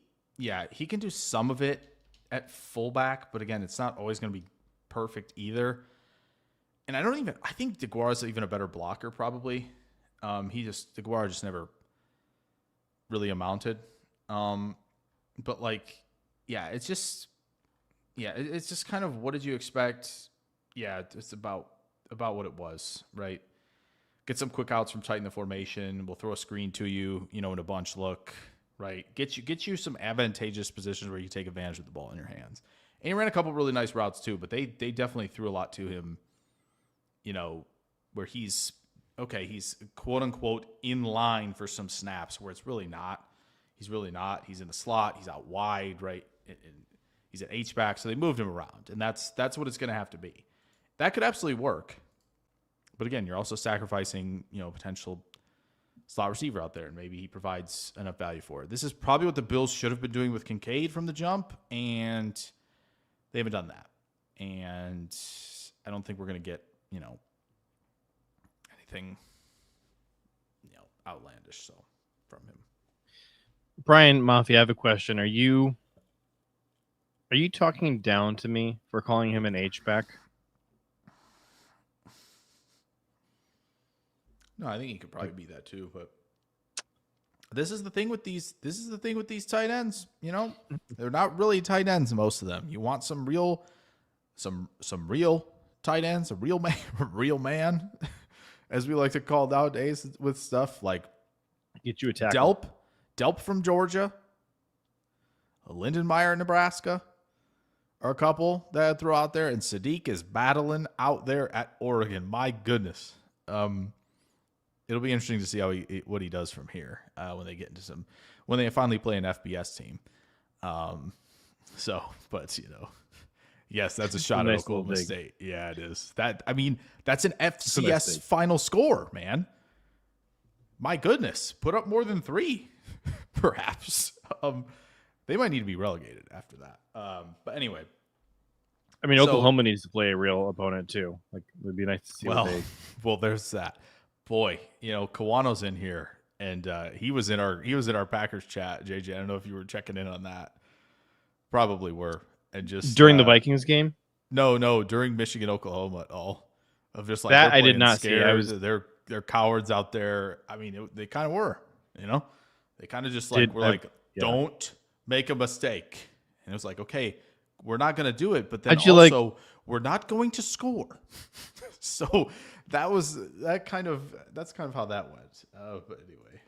can do some of it at fullback, but again, it's not always going to be perfect either. And I think DeGuara's even a better blocker probably. DeGuara just never really amounted. But like, it's just kind of, what did you expect? Yeah, it's about what it was, right? Get some quick outs from tighten the formation. We'll throw a screen to you, in a bunch look, right? Get you some advantageous positions where you take advantage of the ball in your hands. And he ran a couple really nice routes too, but they definitely threw a lot to him, where he's quote unquote in line for some snaps where it's really not. He's really not. He's in the slot. He's out wide, right? And he's at H-back, so they moved him around, and that's what it's going to have to be. That could absolutely work. But again, you're also sacrificing, potential slot receiver out there, and maybe he provides enough value for it. This is probably what the Bills should have been doing with Kincaid from the jump, and they haven't done that. And I don't think we're going to get, anything, outlandish. So from him, Brian Mafia, I have a question. Are you talking down to me for calling him an H-back? No, I think he could probably be that too. But this is the thing with these. This is the thing with these tight ends. You know, they're not really tight ends. Most of them. You want some real tight ends, a real man, real man, as we like to call nowadays with stuff like get you a tackle. Delp from Georgia, Lindenmeyer, Nebraska, are a couple that I'd throw out there, and Sadiq is battling out there at Oregon. My goodness. It'll be interesting to see what he does from here when they get into when they finally play an FBS team. But yes, that's a shot at Oklahoma State. Yeah, it is. That's an FCS final score, man. My goodness, put up more than 3, perhaps. They might need to be relegated after that. But anyway, Oklahoma needs to play a real opponent too. Like, it would be nice to see. Well, there's that. Boy, Kawano's in here, and he was in our Packers chat. JJ, I don't know if you were checking in on that. Probably were, and just during the Vikings game. No, during Michigan Oklahoma at all. Of just like that I did not scared. see. They're cowards out there. They kind of were. They kind of just like don't make a mistake. And it was like, okay, we're not going to do it, but then also we're not going to score. So that's kind of how that went. But anyway,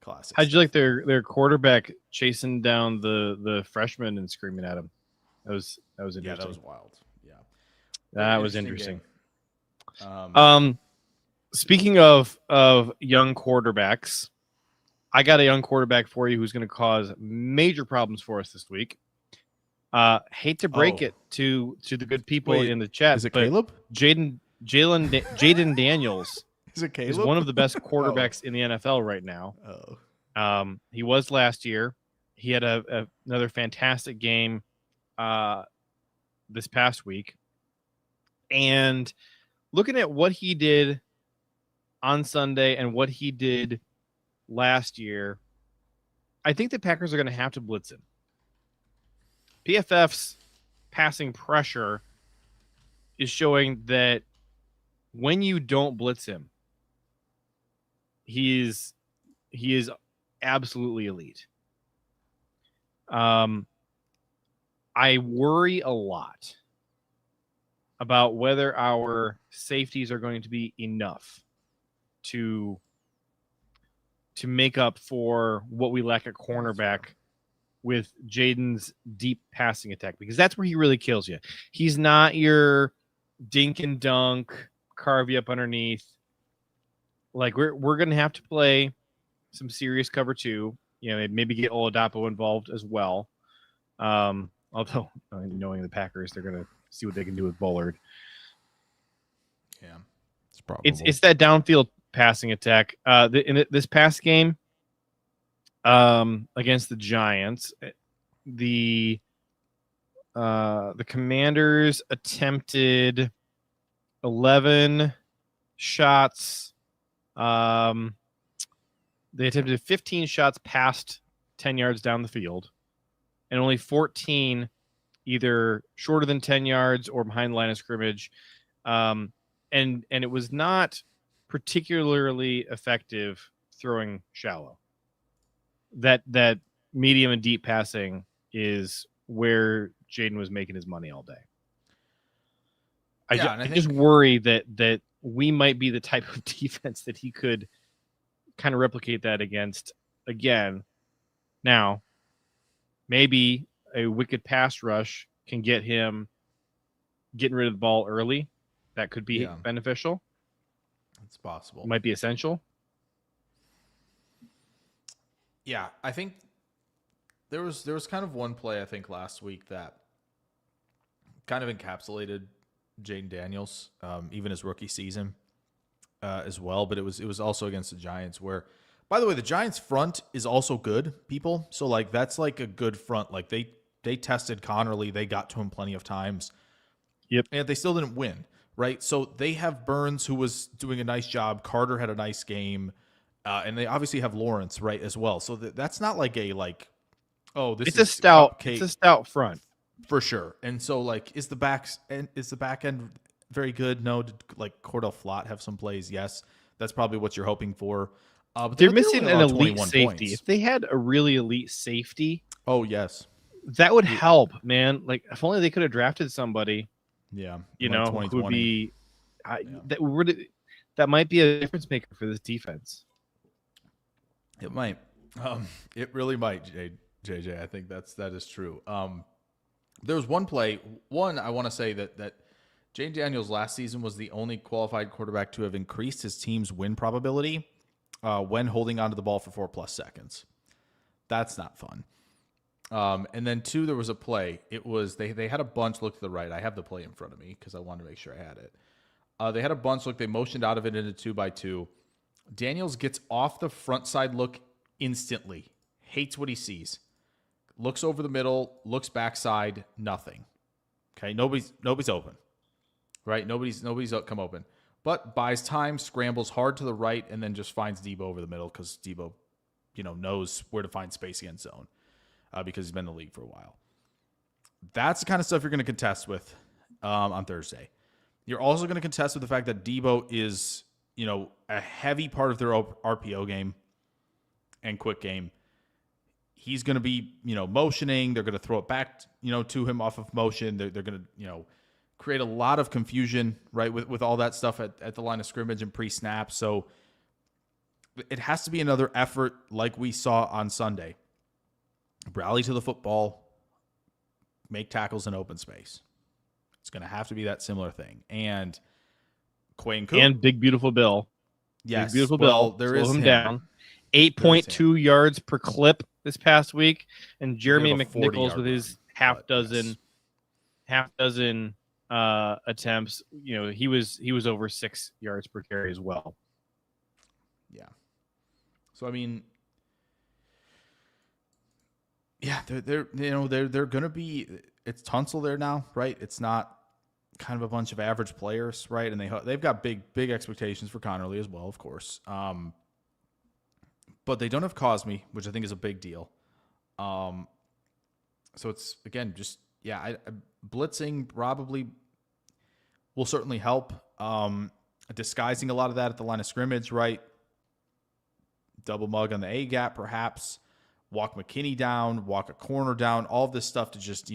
classic. How'd you like their quarterback chasing down the freshman and screaming at him? That was interesting. Yeah, that was wild. Yeah, that was interesting. Speaking of young quarterbacks, I got a young quarterback for you who's going to cause major problems for us this week. Hate to break it to the good people in the chat. Is it Caleb? Jayden Daniels is it Caleb? is one of the best quarterbacks in the NFL right now. He was last year. He had another fantastic game this past week. And looking at what he did on Sunday and what he did last year, I think the Packers are going to have to blitz him. PFF's passing pressure is showing that when you don't blitz him, he is absolutely elite. I worry a lot about whether our safeties are going to be enough to make up for what we lack at cornerback with Jayden's deep passing attack, because that's where he really kills you. He's not your dink and dunk, carve you up underneath. Like, we're going to have to play some serious cover 2. Maybe get Oladapo involved as well. Although, knowing the Packers, they're going to see what they can do with Bullard. Yeah, it's probably it's that downfield passing attack. In this past game, against the Giants, the Commanders attempted 11 shots. They attempted 15 shots past 10 yards down the field, and only 14 either shorter than 10 yards or behind the line of scrimmage. And it was not particularly effective throwing shallow. That medium and deep passing is where Jayden was making his money all day. I just worry that we might be the type of defense that he could kind of replicate that against again. Now, maybe a wicked pass rush can get him getting rid of the ball early. That could be beneficial. It's possible. It might be essential. Yeah, I think there was kind of one play, I think, last week that kind of encapsulated Jayden Daniels, even his rookie season as well. But it was also against the Giants where, by the way, the Giants front is also good, people. So, like, that's like a good front. Like, they tested Connerly. They got to him plenty of times. Yep. And they still didn't win, right? So they have Burns, who was doing a nice job. Carter had a nice game. And they obviously have Lawrence, right, as well. So that's not like a this It's is a stout. cupcake It's a stout front. for sure. And so like is the back end very good? No. Did like Cordell Flott have some plays? Yes. That's probably what you're hoping for. But They're only missing an allowed elite 21 safety. points. If they had a really elite safety, Oh yes. that would help, man. Like if only they could have drafted somebody, Yeah. you Like know, who would 2020. be Yeah. that might be a difference maker for this defense. It might. It really might, JJ. I think that is true. There was one play. I want to say that Jayden Daniels last season was the only qualified quarterback to have increased his team's win probability when holding onto the ball for 4+ seconds. That's not fun. And then 2, there was a play. It was they had a bunch look to the right. I have the play in front of me because I wanted to make sure I had it. They had a bunch look. They motioned out of it into 2x2. Daniels gets off the front side look instantly. Hates what he sees. Looks over the middle. Looks backside. Nothing. Okay, nobody's open. Right? Nobody's come open. But buys time, scrambles hard to the right, and then just finds Debo over the middle because Debo, knows where to find space against zone because he's been in the league for a while. That's the kind of stuff you're going to contest with on Thursday. You're also going to contest with the fact that Debo is, a heavy part of their RPO game and quick game. He's going to be, motioning. They're going to throw it back, to him off of motion. They're going to, create a lot of confusion, right, with all that stuff at the line of scrimmage and pre-snap. So it has to be another effort like we saw on Sunday. Rally to the football, make tackles in open space. It's going to have to be that similar thing. And Quay and Big Beautiful Bill. Yes. Big Beautiful Bill. Bill. There Slow is him him down. 8.2 yards per clip this past week. And Jeremy McNichols with his half dozen attempts, he was over 6 yards per carry as well. Yeah. So I mean, yeah, they're gonna be. It's Tunsil there now, right? It's not kind of a bunch of average players, right? And they've got big expectations for Connerly as well, of course. But they don't have Cosme, which I think is a big deal. So it's again just blitzing probably will certainly help. Disguising a lot of that at the line of scrimmage, right? Double mug on the A gap, perhaps. Walk McKinney down, walk a corner down, all of this stuff to just,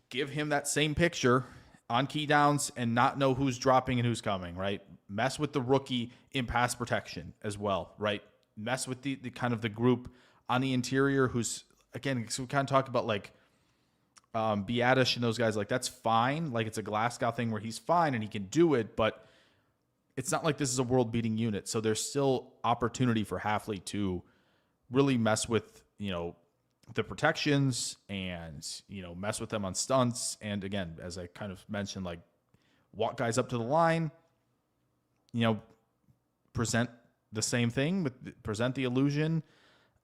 give him that same picture on key downs and not know who's dropping and who's coming, right? Mess with the rookie in pass protection as well, right? Mess with the kind of the group on the interior who's, again, so we kind of talk about like Biadish and those guys, like that's fine. Like it's a Glasgow thing where he's fine and he can do it, but it's not like this is a world-beating unit. So there's still opportunity for Hafley to really mess with, the protections and, mess with them on stunts. And again, as I kind of mentioned, like walk guys up to the line, present the same thing, present the illusion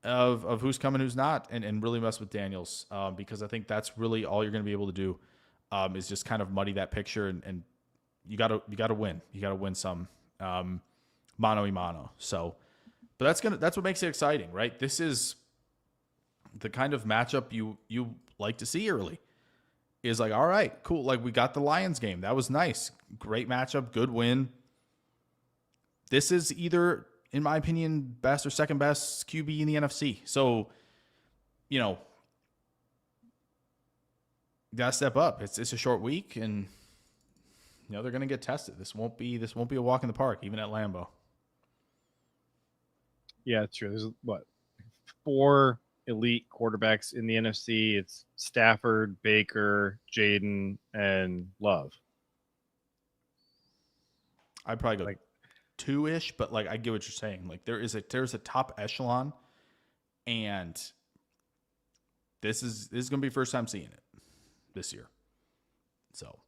of who's coming, who's not, and really mess with Daniels because I think that's really all you're going to be able to do is just kind of muddy that picture and you got to win. You got to win some mano a mano. So, but that's what makes it exciting, right? This is the kind of matchup you like to see early. Is like, all right, cool. Like we got the Lions game. That was nice. Great matchup, good win. This is either, in my opinion, best or second best QB in the NFC. So, gotta step up. It's a short week and they're gonna get tested. This won't be a walk in the park, even at Lambeau. Yeah, it's true. There's 4 elite quarterbacks in the NFC. It's Stafford, Baker, Jayden, and Love. I'd probably go like 2-ish, but like I get what you're saying. Like there's a top echelon, and this is gonna be first time seeing it this year. So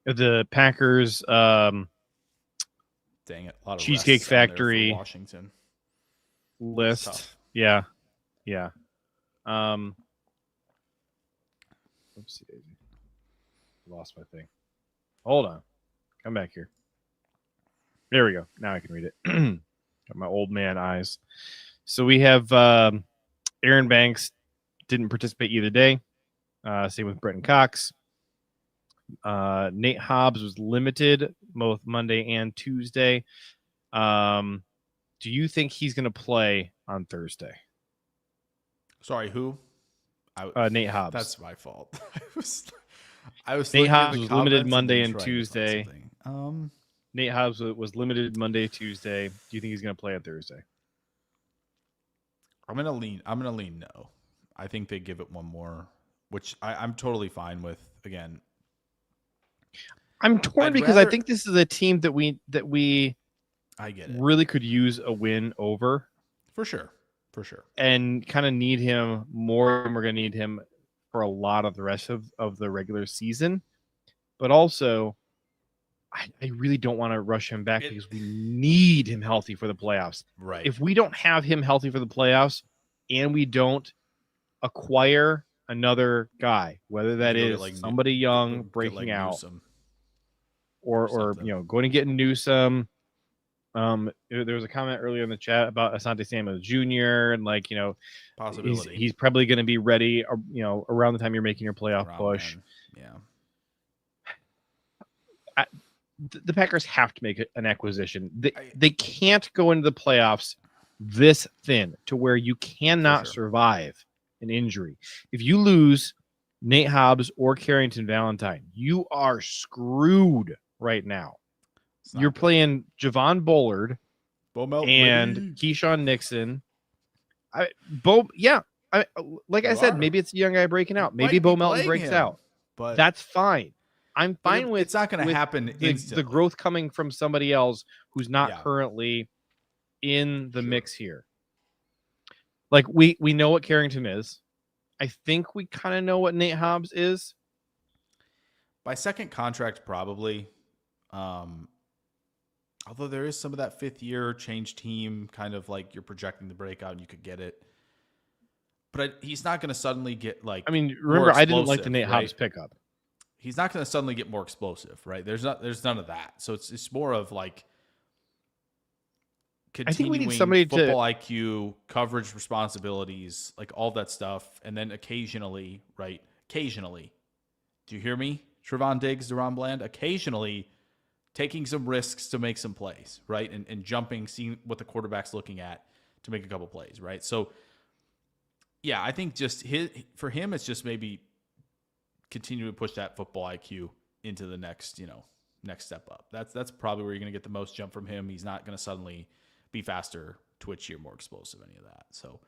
the Packers, dang it, a lot of Cheesecake Factory for Washington list. Yeah. Oopsie daisy. Lost my thing. Hold on. Come back here. There we go. Now I can read it. Got my old man eyes. So we have Aaron Banks didn't participate either day. Same with Brenton Cox. Nate Hobbs was limited both Monday and Tuesday. Do you think he's going to play on Thursday? Sorry, who? Nate Hobbs. That's my fault. I was Nate Hobbs was limited Monday and Tuesday. Nate Hobbs was limited Monday, Tuesday. Do you think he's going to play on Thursday? I'm gonna lean no. I think they give it one more, which I'm totally fine with. Again, I'm torn because I think this is a team that we I get it. Really could use a win over. For sure. And kind of need him more than we're going to need him for a lot of the rest of the regular season. But also, I really don't want to rush him back because we need him healthy for the playoffs. Right. If we don't have him healthy for the playoffs and we don't acquire another guy, whether that is like somebody young breaking out or going to get Newsome. There was a comment earlier in the chat about Asante Samuel Jr. and possibility. He's probably going to be ready, around the time you're making your playoff push. Then. Yeah. The Packers have to make an acquisition. They can't go into the playoffs this thin to where you cannot survive an injury. If you lose Nate Hobbs or Carrington Valentine, you are screwed right now. You're playing Javon Bullard and Keisean Nixon. I said, maybe it's a young guy breaking out. Maybe Bo Melton breaks out. But that's fine. I'm fine with it's not going to happen instantly. The growth coming from somebody else who's not currently in the mix here. Like we know what Carrington is. I think we kind of know what Nate Hobbs is. By second contract, probably. Although there is some of that fifth year change team, kind of like you're projecting the breakout and you could get it. But he's not going to suddenly get remember, I didn't like the Nate Hobbs pickup. He's not going to suddenly get more explosive, right? There's none of that. So it's more of like continuing I think we need somebody football IQ, coverage responsibilities, like all that stuff. And then occasionally, do you hear me? Trevon Diggs, Deron Bland, occasionally taking some risks to make some plays, right? And jumping, seeing what the quarterback's looking at to make a couple plays, right? So, yeah, I think for him, it's just maybe continue to push that football IQ into the next step up. That's probably where you're going to get the most jump from him. He's not going to suddenly be faster, twitchier, more explosive, any of that. So,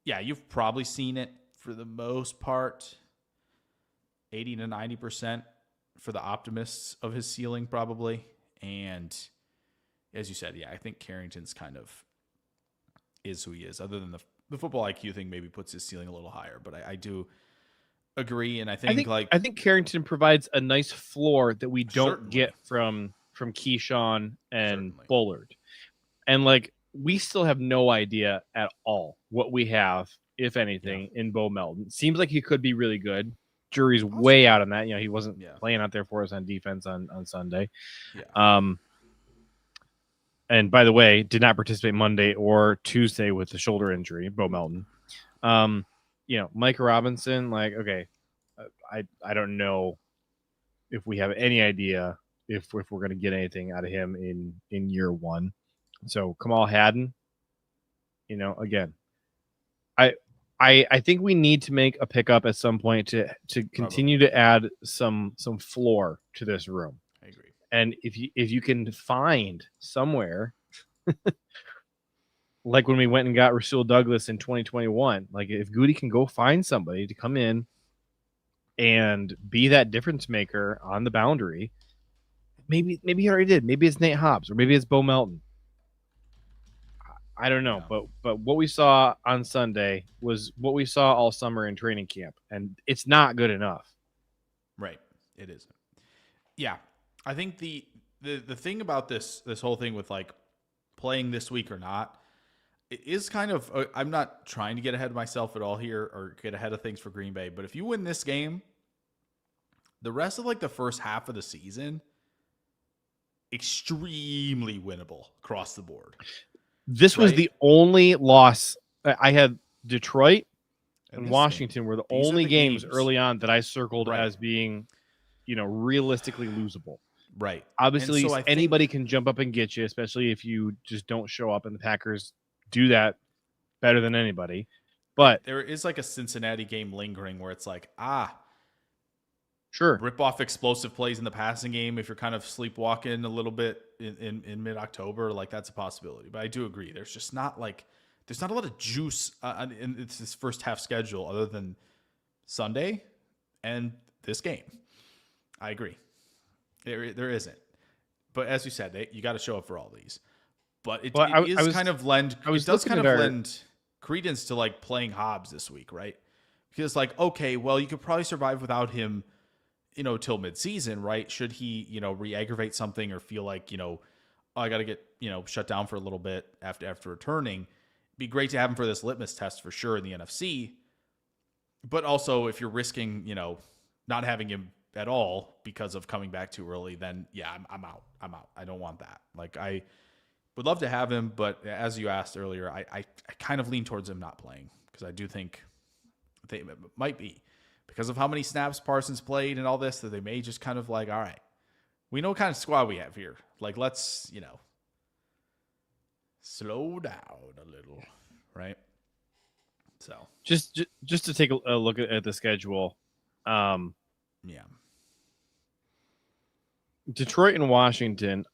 yeah, you've probably seen it for the most part, 80 to 90% for the optimists of his ceiling, probably. And as you said, I think Carrington's kind of is who he is. Other than the football IQ thing maybe puts his ceiling a little higher, but I do agree. And I think Carrington provides a nice floor that we don't get from Keisean and Bullard. And we still have no idea at all what we have, if anything, in Bo Melton. Seems like he could be really good. Jury's way out on that. He wasn't playing out there for us on defense on Sunday. Yeah. And by the way, did not participate Monday or Tuesday with the shoulder injury, Bo Melton. Micah Robinson, okay, I don't know if we have any idea if we're going to get anything out of him in year one. So Kamal Haddon, again, I think we need to make a pickup at some point to continue to add some floor to this room. I agree. And if you can find somewhere, like when we went and got Rasul Douglas in 2021, if Goody can go find somebody to come in and be that difference maker on the boundary, maybe he already did. Maybe it's Nate Hobbs or maybe it's Bo Melton. I don't know, but what we saw on Sunday was what we saw all summer in training camp, and it's not good enough. Right, it isn't. Yeah, I think the thing about this whole thing with playing this week or not, it is kind of. I'm not trying to get ahead of myself at all here or get ahead of things for Green Bay, but if you win this game, the rest of the first half of the season extremely winnable across the board. This was the only loss. I had Detroit and Washington were the only games early on that I circled as being, realistically losable. Right. Obviously, anybody can jump up and get you, especially if you just don't show up, and the Packers do that better than anybody. But there is like a Cincinnati game lingering where it's like, sure, rip off explosive plays in the passing game if you're kind of sleepwalking a little bit in mid-October, like that's a possibility. But I do agree. There's just not there's not a lot of juice in this first half schedule other than Sunday and this game. I agree. There isn't. But as you said, you got to show up for all these. But it does kind of lend credence to like playing Hobbs this week, right? Because like, okay, well, you could probably survive without him, till midseason, right? Should he, re-aggravate something or feel like, I got to get, shut down for a little bit after returning. It'd be great to have him for this litmus test for sure in the NFC. But also, if you're risking, not having him at all because of coming back too early, then yeah, I'm out. I don't want that. Like I would love to have him, but as you asked earlier, I kind of lean towards him not playing because I do think it might be because of how many snaps Parsons played and all this that they may just kind of like, all right, we know what kind of squad we have here. Like let's, slow down a little, right? So just to take a look at the schedule, yeah. Detroit and Washington,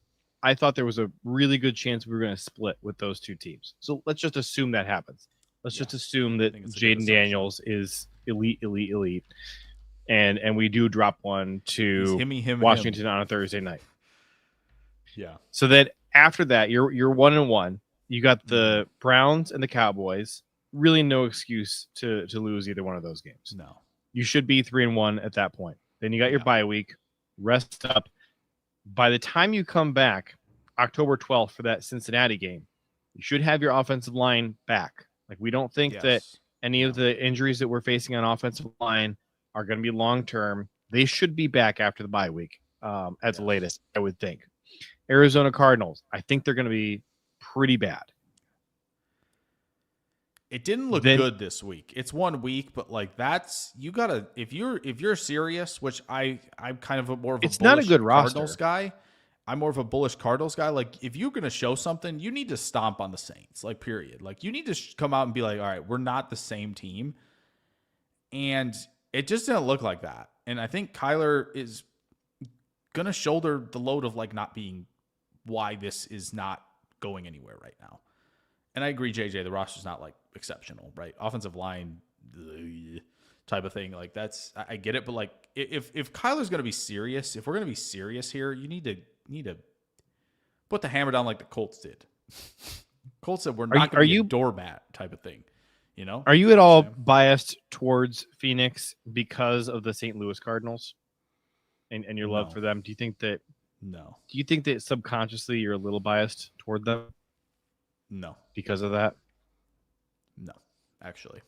I thought there was a really good chance we were going to split with those two teams. So let's just assume that happens. Let's just assume that Jayden Daniels is elite, and we do drop one to Washington on a Thursday night. Yeah. So that after that, you're 1-1. You got the Browns and the Cowboys. Really, no excuse to lose either one of those games. No. You should be 3-1 at that point. Then you got your bye week, rest up. By the time you come back, October 12th for that Cincinnati game, you should have your offensive line back. Like we don't think that any of the injuries that we're facing on offensive line are going to be long-term. They should be back after the bye week at the latest, I would think. Arizona Cardinals, I think they're going to be pretty bad. It didn't look good this week. It's 1 week, but like that's you gotta if you're serious, which I'm kind of more of a not a good Cardinals roster guy. I'm more of a bullish Cardinals guy. Like if you're gonna show something, you need to stomp on the Saints. Like period. Like you need to come out and be like, all right, we're not the same team, and it just didn't look like that. And I think Kyler is gonna shoulder the load of like not being why this is not going anywhere right now. And I agree, JJ, the roster's not like exceptional, right? Offensive line type of thing. Like I get it. But like if Kyler's going to be serious, if we're going to be serious here, you need to put the hammer down like the Colts did. Colts said we're not going to be a doormat type of thing. Are you at all biased towards Phoenix because of the St. Louis Cardinals and your love for them? Do you think that subconsciously you're a little biased toward them? No. Because of that? No, actually.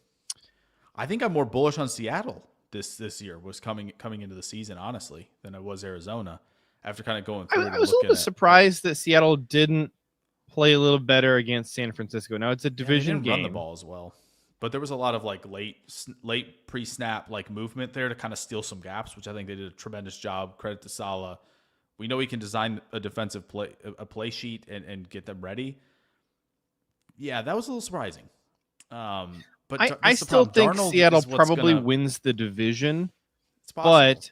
I think I'm more bullish on Seattle this year was coming into the season, honestly, than I was Arizona after kind of going through it. I was a little surprised that Seattle didn't play a little better against San Francisco. Now it's a division game. Run the ball as well. But there was a lot of like late pre-snap like movement there to kind of steal some gaps, which I think they did a tremendous job. Credit to Saleh. We know he can design a defensive play sheet and get them ready. Yeah, that was a little surprising. But I still think Darnold Seattle probably wins the division, but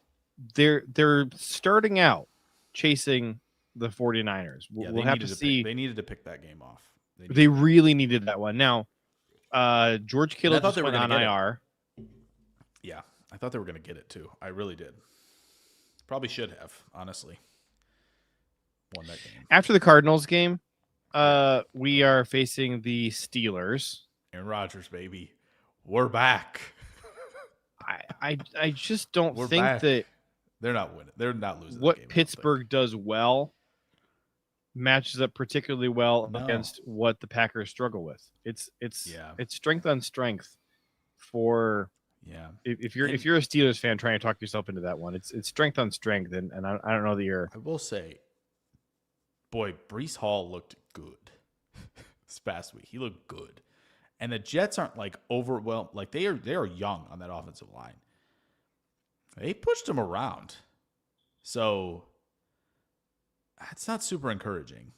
they're starting out chasing the 49ers. We'll have to see. They needed to pick that game off. They really needed that one. Now, George Kittle just went on IR. Yeah, I thought they were going to get it too. I really did. Probably should have, honestly, won that game. After the Cardinals game, we are facing the Steelers. Aaron Rodgers, baby. We're back. I just don't think that they're not winning. They're not losing. What Pittsburgh does well matches up particularly well against what the Packers struggle with. It's strength on strength for if you're a Steelers fan trying to talk yourself into that one, it's strength on strength, and I don't know that you're. I will say boy, Breece Hall looked good this past week. He looked good. And the Jets aren't like overwhelmed. Like they are young on that offensive line. They pushed him around. So that's not super encouraging.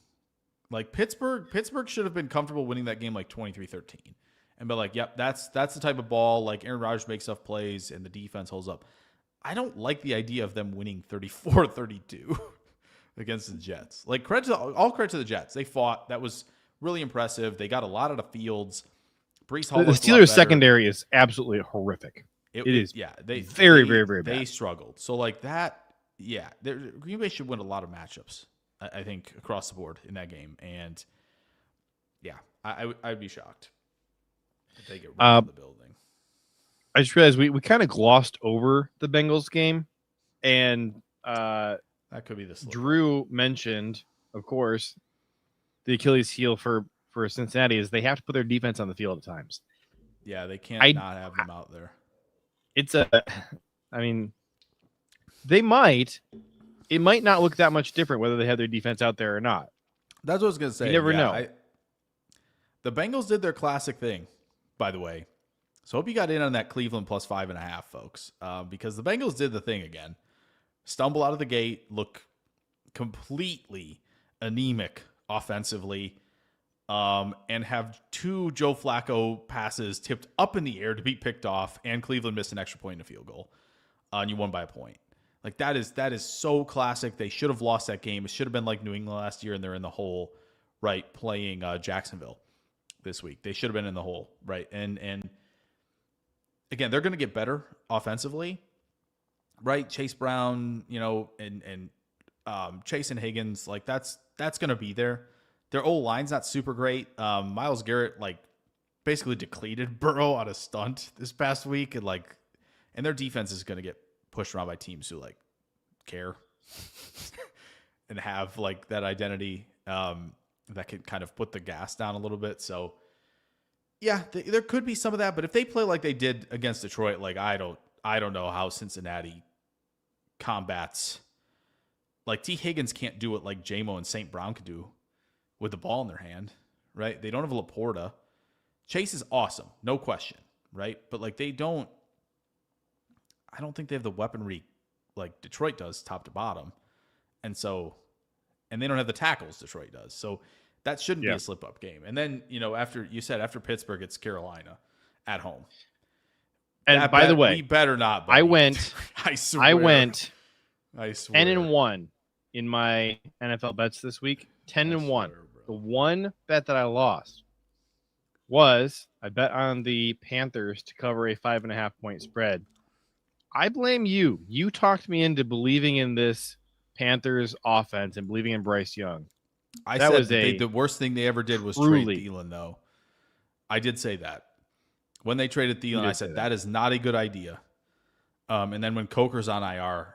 Like Pittsburgh should have been comfortable winning that game like 23-13. And be like, yep, that's the type of ball. Like Aaron Rodgers makes tough plays and the defense holds up. I don't like the idea of them winning 34-32 against the Jets. Like all credit to the Jets. They fought. That was really impressive. They got a lot out of Fields. Breece Hall. The Steelers secondary is absolutely horrific. It is. Yeah. They very bad. They struggled. So like that. Yeah. Green Bay should win a lot of matchups, I think, across the board in that game. And yeah, I'd be shocked if they get rid of the building. I just realized we kind of glossed over the Bengals game, and that could be the slip. Drew mentioned, of course, the Achilles heel for Cincinnati is they have to put their defense on the field at times. Yeah, they can't not have them out there. They might. It might not look that much different whether they have their defense out there or not. That's what I was going to say. You never know. The Bengals did their classic thing, by the way. So hope you got in on that Cleveland plus 5.5, folks, because the Bengals did the thing again. Stumble out of the gate, look completely anemic offensively, and have 2 Joe Flacco passes tipped up in the air to be picked off, and Cleveland missed an extra point in a field goal, and you won by a point. Like that is so classic. They should have lost that game. It should have been like New England last year, and they're in the hole, right? Playing Jacksonville this week. They should have been in the hole, right? And again, they're going to get better offensively, right? Chase Brown, and Chase and Higgins, like that's going to be there. Their old line's not super great. Myles Garrett, like, basically depleted Burrow on a stunt this past week, and their defense is going to get pushed around by teams who like care and have like that identity that can kind of put the gas down a little bit. So yeah, there could be some of that, but if they play like they did against Detroit, like I don't know how Cincinnati combats. Like T. Higgins can't do it like J-Mo and St. Brown could do with the ball in their hand, right? They don't have Laporta. Chase is awesome, no question, right? But like I don't think they have the weaponry like Detroit does top to bottom. And they don't have the tackles Detroit does. So that shouldn't be a slip-up game. And then, after Pittsburgh, it's Carolina at home. And by the way, we better not. Buddy. I went 10-1 in my NFL bets this week. 10-1. The one bet that I lost was I bet on the Panthers to cover a 5.5 point spread. I blame you. You talked me into believing in this Panthers offense and believing in Bryce Young. I said the worst thing they ever did was trade Thielen, though. I did say that. When they traded Thielen, I said that is not a good idea. And then when Coker's on IR,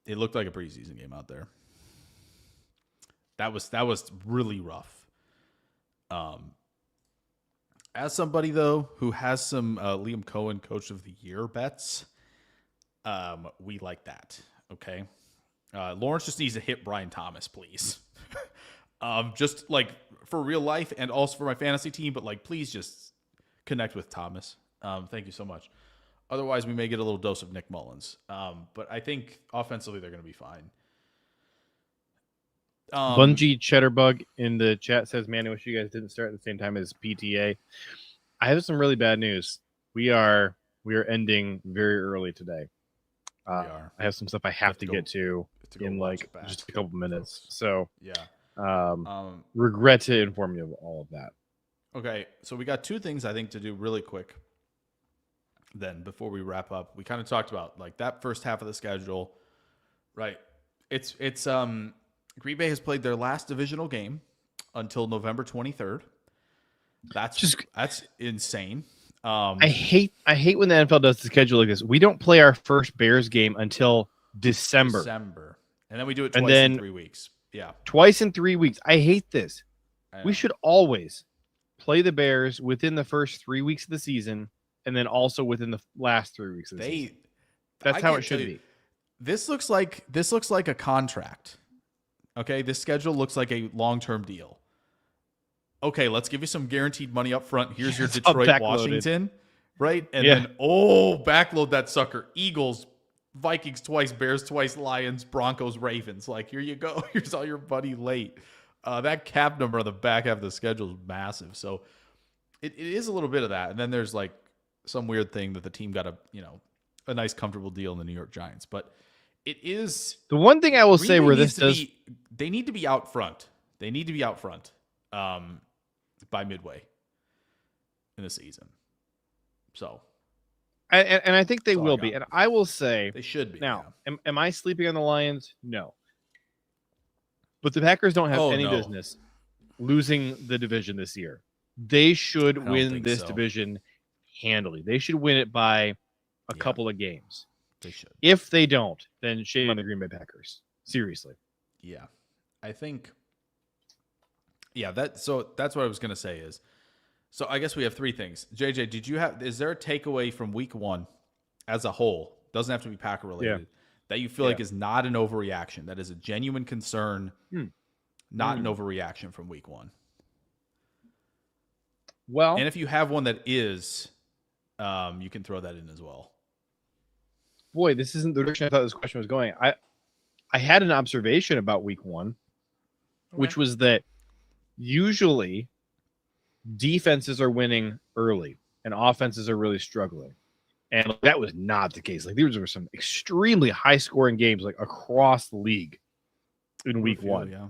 it looked like a preseason game out there. That was really rough. As somebody, though, who has some Liam Cohen Coach of the Year bets, we like that, okay? Lawrence just needs to hit Brian Thomas, please. Just, like, for real life and also for my fantasy team, but, like, please just connect with Thomas. Thank you so much. Otherwise, we may get a little dose of Nick Mullins. But I think offensively they're going to be fine. Bungie Chedarbug in the chat says, man, I wish you guys didn't start at the same time as PTA. I have some really bad news. We are ending very early today. I have some stuff I have to get to in like just a couple minutes. So regret to inform you of all of that. Okay, so we got 2 things I think to do really quick. Then before we wrap up, we kind of talked about like that first half of the schedule, right? It's Green Bay has played their last divisional game until November 23rd. That's insane. I hate when the NFL does the schedule like this. We don't play our first Bears game until December. And then we do it twice in 3 weeks. Yeah. Twice in 3 weeks. I hate this. We should always play the Bears within the first 3 weeks of the season and then also within the last 3 weeks of the season. That's how it should be. This looks like a contract. Okay, this schedule looks like a long-term deal. Okay, let's give you some guaranteed money up front. Here's your Detroit, Washington, right? And then backload that sucker. Eagles, Vikings twice, Bears twice, Lions, Broncos, Ravens. Like, here you go. Here's all your money late. That cap number on the back half of the schedule is massive. So it is a little bit of that. And then there's like some weird thing that the team got a nice, comfortable deal in the New York Giants. But it is the one thing I will say where this does. They need to be out front. They need to be out front by midway in the season. So. And I think they will be. And I will say. They should be. Now, am I sleeping on the Lions? No. But the Packers don't have any business losing the division this year. They should win this division handily. They should win it by a couple of games. They should. If they don't, then shame on the Green Bay Packers. Seriously. Yeah. I think. Yeah, that's what I was going to say is. So I guess we have three things. JJ, is there a takeaway from week 1 as a whole? Doesn't have to be Packer related. That you feel like is not an overreaction. That is a genuine concern, not an overreaction from week 1. Well, and if you have one that is, you can throw that in as well. Boy, this isn't the direction I thought this question was going. I had an observation about week 1, which was that usually defenses are winning early and offenses are really struggling. And that was not the case. Like, there were some extremely high scoring games like across the league in week 1. Yeah.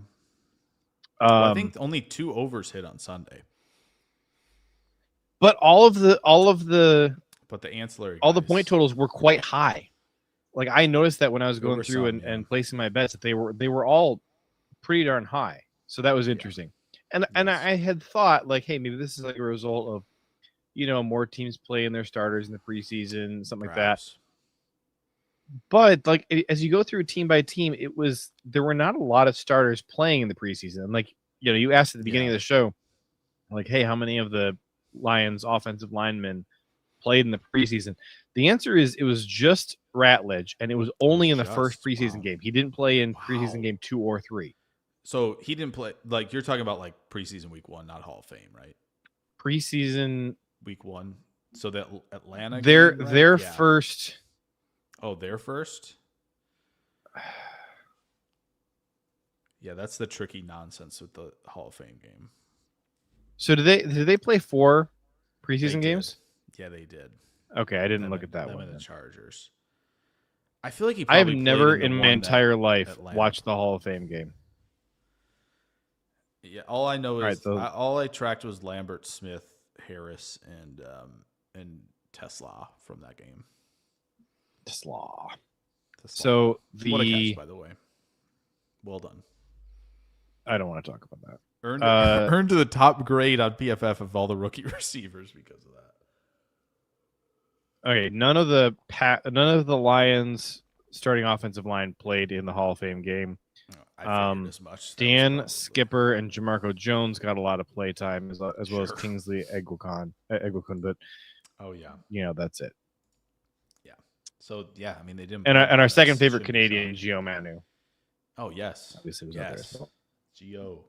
I think only 2 overs hit on Sunday. But all of the ancillary the point totals were quite high. Like, I noticed that when I was going through and placing my bets that they were all pretty darn high. So that was interesting. And I had thought, like, hey, maybe this is like a result of, more teams playing their starters in the preseason, something like that. But like, as you go through team by team, there were not a lot of starters playing in the preseason. And like, you asked at the beginning of the show, like, hey, how many of the Lions offensive linemen played in the preseason? The answer is it was just Ratledge, and it was only in the first preseason game. He didn't play in preseason game 2 or 3. So he didn't play, like, you're talking about like preseason week 1, not Hall of Fame, right? Preseason week 1. So that Atlanta their first. Oh, their first? Yeah, that's the tricky nonsense with the Hall of Fame game. So did they play 4 preseason games? Yeah, they did. Okay, I didn't look at that one. The Chargers. I feel like I have never in my entire life watched the Hall of Fame game. Yeah, all I know is all I tracked was Lambert, Smith, Harris, and Tesla from that game. Tesla. So what a catch, by the way. Well done. I don't want to talk about that. Earned to the top grade on PFF of all the rookie receivers because of that. Okay, none of the Lions starting offensive line played in the Hall of Fame game. I figured as much. Dan Skipper and Jamarco Jones got a lot of play time as well as Kingsley Eguakun, but that's it. Yeah. So yeah, I mean they didn't. And our second favorite Canadian, Gio Manu. Oh yes, obviously was out there. So. Gio.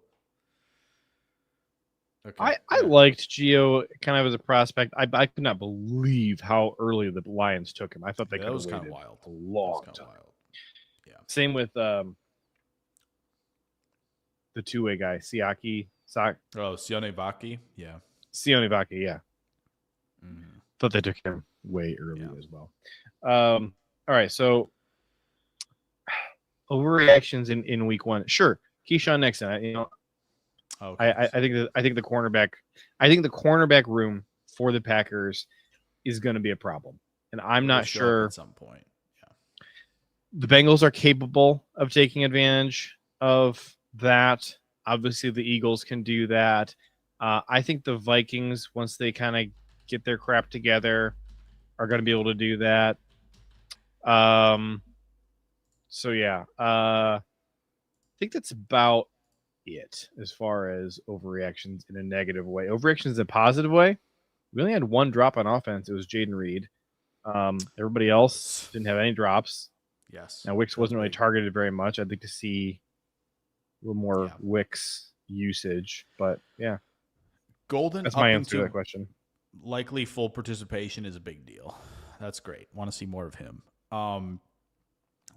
Okay. I liked Gio kind of as a prospect. I could not believe how early the Lions took him. I thought they could have waited wild. A long time. Wild. Yeah. Same with the two-way guy, Sione Vaki. Yeah. Sione Vaki, yeah. Mm-hmm. Thought they took him way early as well. All right, so overreactions in week 1. Sure, Keisean Nixon. I think the cornerback room for the Packers is going to be a problem, and I'm not sure at some point. Yeah, the Bengals are capable of taking advantage of that. Obviously, the Eagles can do that. I think the Vikings, once they kind of get their crap together, are going to be able to do that. So yeah, I think that's about it as far as overreactions in a negative way. Overreactions in a positive way. We only had 1 drop on offense. It was Jayden Reed. Everybody else didn't have any drops. Yes. Now Wicks wasn't really targeted very much. I'd like to see a little more Wicks usage, but yeah. Golden, that's my answer to that question. Likely full participation is a big deal. That's great. Want to see more of him.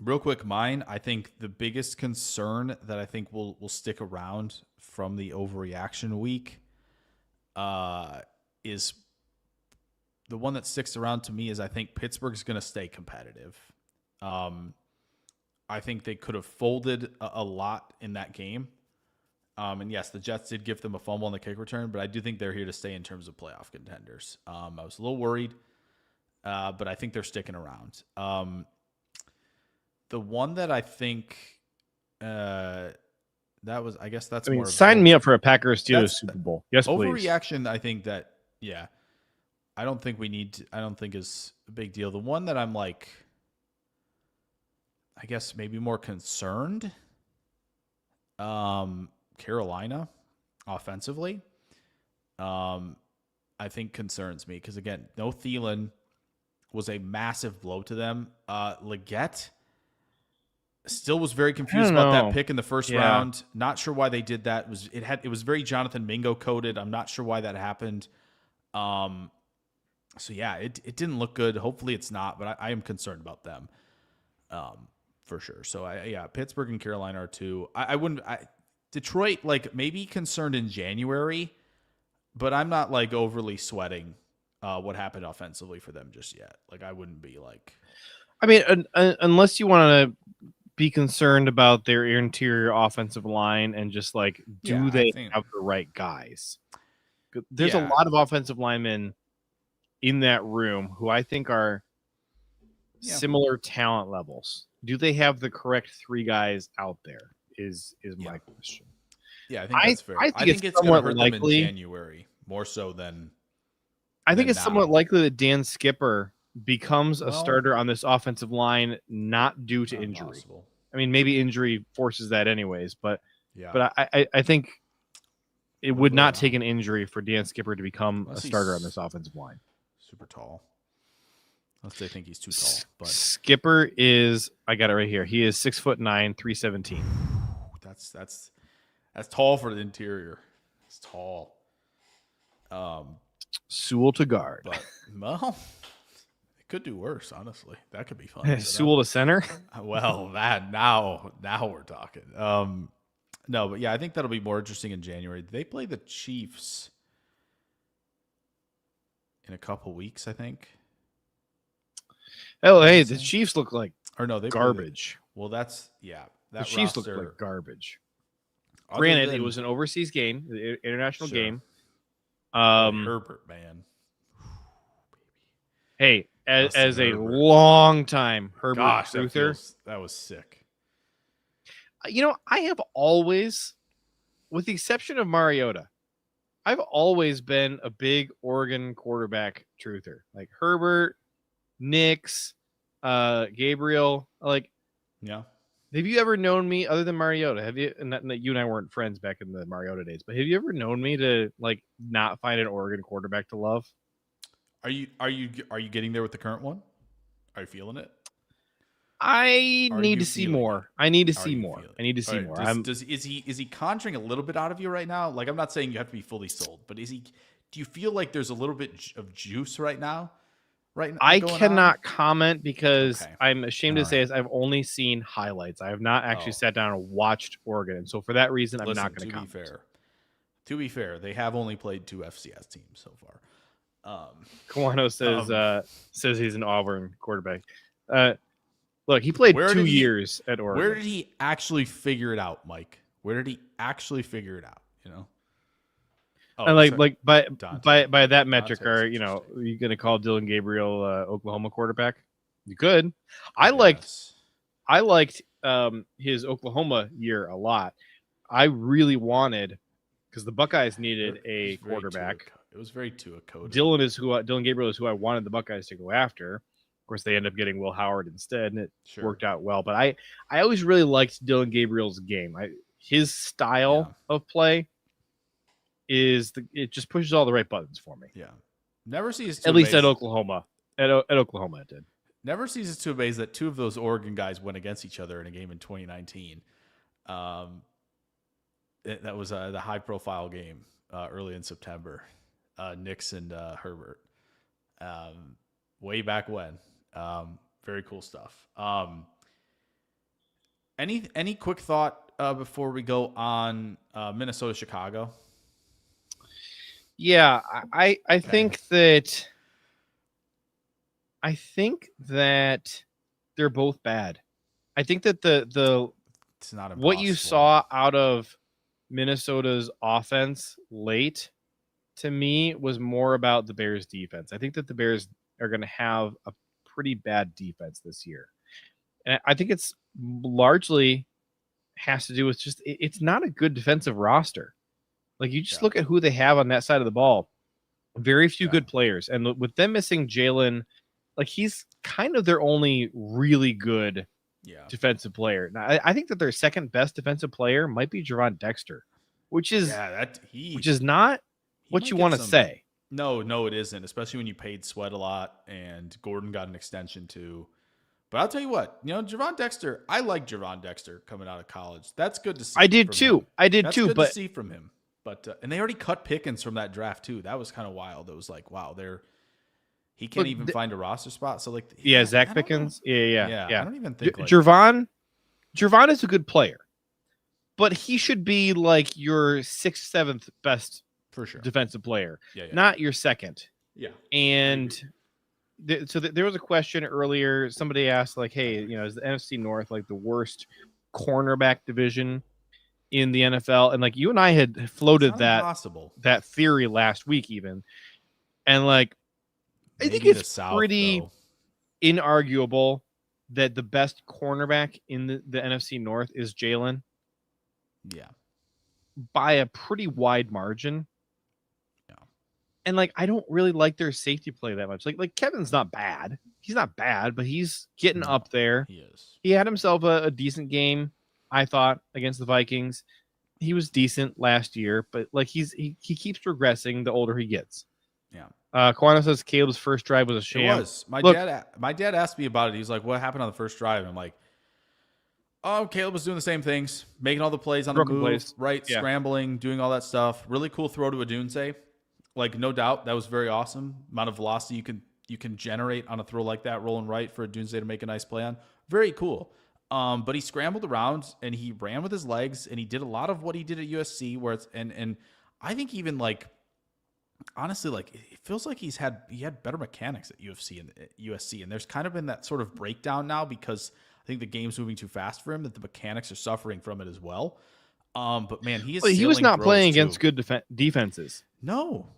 Real quick, mine, I think the biggest concern that I think will stick around from the overreaction week is the one that sticks around to me is I think Pittsburgh's going to stay competitive. I think they could have folded a lot in that game. And yes, the Jets did give them a fumble on the kick return, but I do think they're here to stay in terms of playoff contenders. I was a little worried, but I think they're sticking around. The one that I think that was, I guess that's more. Sign me up for a Packers Steelers Super Bowl. Yes, please. Overreaction, I think that, yeah, I don't think we need to, I don't think is a big deal. The one that I'm like, I guess maybe more concerned, Carolina offensively, I think concerns me because, again, no Thielen was a massive blow to them. Leggett still was very confused about that pick in the first round. Not sure why they did that. It was very Jonathan Mingo coded. I'm not sure why that happened. So yeah, it didn't look good. Hopefully it's not, but I am concerned about them for sure. So Pittsburgh and Carolina are two. Detroit, like, maybe concerned in January, but I'm not like overly sweating what happened offensively for them just yet. Like, I wouldn't be like, I mean, unless you want to be concerned about their interior offensive line and just like, do they have the right guys? There's a lot of offensive linemen in that room who I think are similar talent levels. Do they have the correct three guys out there? Is my question. Yeah, I think that's fair. I think it's somewhat likely in January more so than. I think it's somewhat likely that Dan Skipper becomes a starter on this offensive line, not due to injury. Possible. I mean, maybe injury forces that anyways, but I think it would not take an injury for Dan Skipper to become a starter on this offensive line. Super tall. Unless they think he's too tall. But Skipper is, I got it right here. He is 6'9", 317. That's tall for the interior. It's tall. Sewell to guard. But well, it could do worse, honestly. That could be fun. Sewell to center? Well, that now we're talking. No, but yeah, I think that'll be more interesting in January. They play the Chiefs in a couple weeks, I think. Oh, hey, the Chiefs look like they garbage. Well, that's the Chiefs look like garbage. Granted, it was an overseas game, the international game. Herbert, man. Hey, as a long time Herbert truther, that was sick. I have always, with the exception of Mariota, I've always been a big Oregon quarterback truther. Like Herbert, Nix, Gabriel. Like, yeah. Have you ever known me other than Mariota? Have you? And you and I weren't friends back in the Mariota days, but have you ever known me to like not find an Oregon quarterback to love? Are you getting there with the current one? Are you feeling it? I need to see more. I need to see more. Is he conjuring a little bit out of you right now? Like, I'm not saying you have to be fully sold, but do you feel like there's a little bit of juice right now? I cannot comment because I'm ashamed to say I've only seen highlights. I have not actually sat down and watched Oregon. And so for that reason, I'm not going to comment. To be fair, they have only played 2 FCS teams so far. Kawano says he's an Auburn quarterback. Look, he played 2 years at Oregon. Where did he actually figure it out, Mike? Where did he actually figure it out? And by that metric, are you going to call Dylan Gabriel Oklahoma quarterback? You could. I liked his Oklahoma year a lot. I really wanted, because the Buckeyes needed a quarterback. It was very Tua coded. Dylan Gabriel is who I wanted the Buckeyes to go after. Of course, they ended up getting Will Howard instead, and it worked out well. But I always really liked Dylan Gabriel's game. His style of play it just pushes all the right buttons for me. Yeah, never see his at least at Oklahoma. At Oklahoma, it did. never ceases to amaze that two of those Oregon guys went against each other in a game in 2019. That was the high-profile game early in September. Nixon and Herbert. Way back when. Very cool stuff. Any quick thought before we go on Minnesota Chicago? Yeah, I think that they're both bad. I think that the it's not impossible. What you saw out of Minnesota's offense late, to me, was more about the Bears' defense. I think that the Bears are going to have a pretty bad defense this year. And I think it's largely has to do with just it's not a good defensive roster. Like, you just look at who they have on that side of the ball. Very few good players. And with them missing Jayden, like, he's kind of their only really good defensive player. Now, I think that their second best defensive player might be Javon Dexter, which is not what you want to say. No, it isn't, especially when you paid Sweat a lot and Gordon got an extension too. But I'll tell you what, Javon Dexter, I like Javon Dexter coming out of college. That's good to see. I did too. That's good to see from him. But and they already cut Pickens from that draft too. That was kind of wild. It was like, wow, he can't even find a roster spot. So like, Zach Pickens. Yeah. I don't even think Javon is a good player, but he should be like your 6th, 7th best for sure defensive player, not your second. Yeah. And so there was a question earlier. Somebody asked, like, hey, is the NFC North like the worst cornerback division in the NFL? And like, you and I had floated that theory last week even. And like, I think it's pretty inarguable that the best cornerback in the NFC North is Jayden. Yeah. By a pretty wide margin. Yeah. And like, I don't really like their safety play that much. Like Kevin's not bad. He's not bad, but he's getting up there. He is. He had himself a decent game, I thought, against the Vikings. He was decent last year, but like he keeps progressing the older he gets. Yeah. Quano says Caleb's first drive was a sham. It was. My dad asked me about it. He was like, "What happened on the first drive?" And I'm like, "Oh, Caleb was doing the same things, making all the plays on the move, right? Yeah. Scrambling, doing all that stuff. Really cool throw to Odunze. Like, no doubt, that was very awesome. Amount of velocity you can generate on a throw like that, rolling right for Odunze to make a nice play on. Very cool. But he scrambled around and he ran with his legs and he did a lot of what he did at USC, where it's and I think even like." Honestly, like, it feels like he had better mechanics at USC, and there's kind of been that sort of breakdown now because I think the game's moving too fast for him, that the mechanics are suffering from it as well. But man, he was not playing against good defenses. No,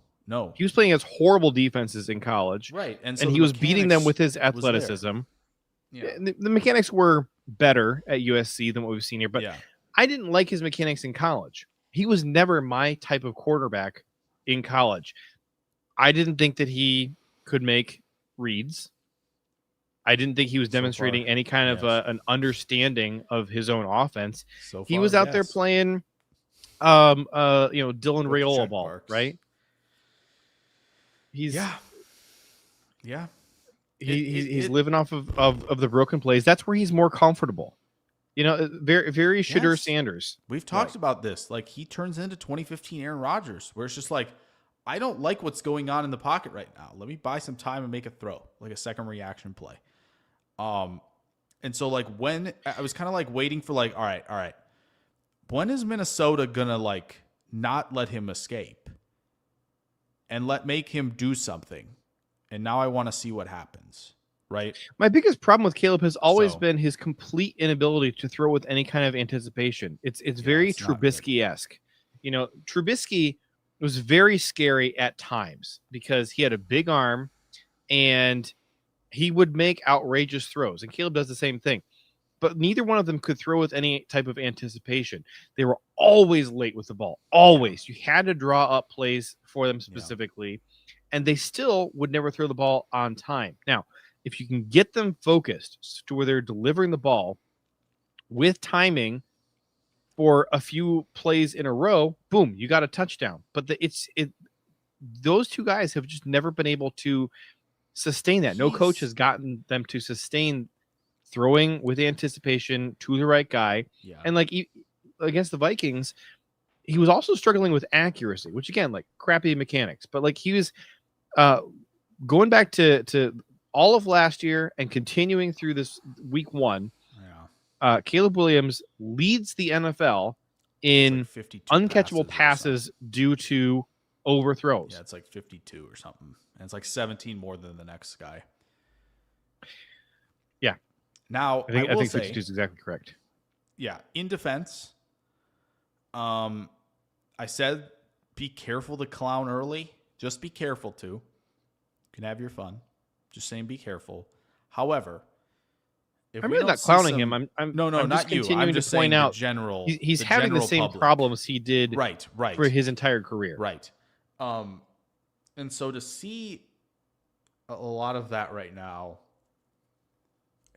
he was playing against horrible defenses in college, right? And he was beating them with his athleticism. Yeah, the mechanics were better at USC than what we've seen here, but I didn't like his mechanics in college. He was never my type of quarterback. In college, I didn't think that he could make reads. I didn't think he was demonstrating any kind of an understanding of his own offense. He was out there playing, Dylan Raiola ball, right? He's he's living off of the broken plays. That's where he's more comfortable. Very Shedeur Sanders. We've talked about this. Like, he turns into 2015 Aaron Rodgers, where it's just like, I don't like what's going on in the pocket right now. Let me buy some time and make a throw, like a second reaction play. And so like when I was kind of like waiting for like, all right. When is Minnesota gonna like not let him escape and make him do something? And now I want to see what happens. Right. My biggest problem with Caleb has always been his complete inability to throw with any kind of anticipation. It's very Trubisky-esque. Trubisky was very scary at times because he had a big arm and he would make outrageous throws. And Caleb does the same thing. But neither one of them could throw with any type of anticipation. They were always late with the ball. Always. You had to draw up plays for them specifically. And they still would never throw the ball on time. Now, if you can get them focused to where they're delivering the ball with timing for a few plays in a row, boom, you got a touchdown. But those two guys have just never been able to sustain that. No coach has gotten them to sustain throwing with anticipation to the right guy. Yeah. And like against the Vikings, he was also struggling with accuracy, which again, like crappy mechanics, but like he was going back to all of last year and continuing through this week 1. Yeah. Caleb Williams leads the NFL in like uncatchable passes due to overthrows. Yeah, it's like 52 or something. And it's like 17 more than the next guy. Yeah. Now, I think 52 is exactly correct. Yeah. In defense, I said be careful to clown early. Just be careful to. You can have your fun. Just saying be careful. However, if I'm really not clowning him. I'm not just you. continuing I'm just to point saying out general. He's having the same problems he did right for his entire career. Right. And so to see a lot of that right now,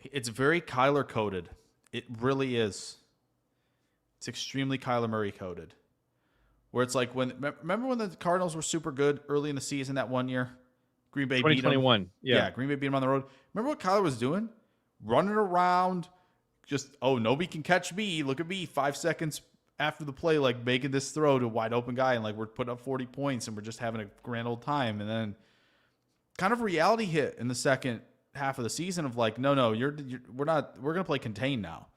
it's very Kyler coded. It really is. It's extremely Kyler Murray coded. Where it's like remember when the Cardinals were super good early in the season that one year? Green Bay beat them. 2021. Yeah, Green Bay beat them on the road. Remember what Kyler was doing? Running around, just, nobody can catch me. Look at me 5 seconds after the play, like making this throw to a wide open guy, and like we're putting up 40 points and we're just having a grand old time. And then kind of reality hit in the second half of the season of like, no, we're gonna play contain now.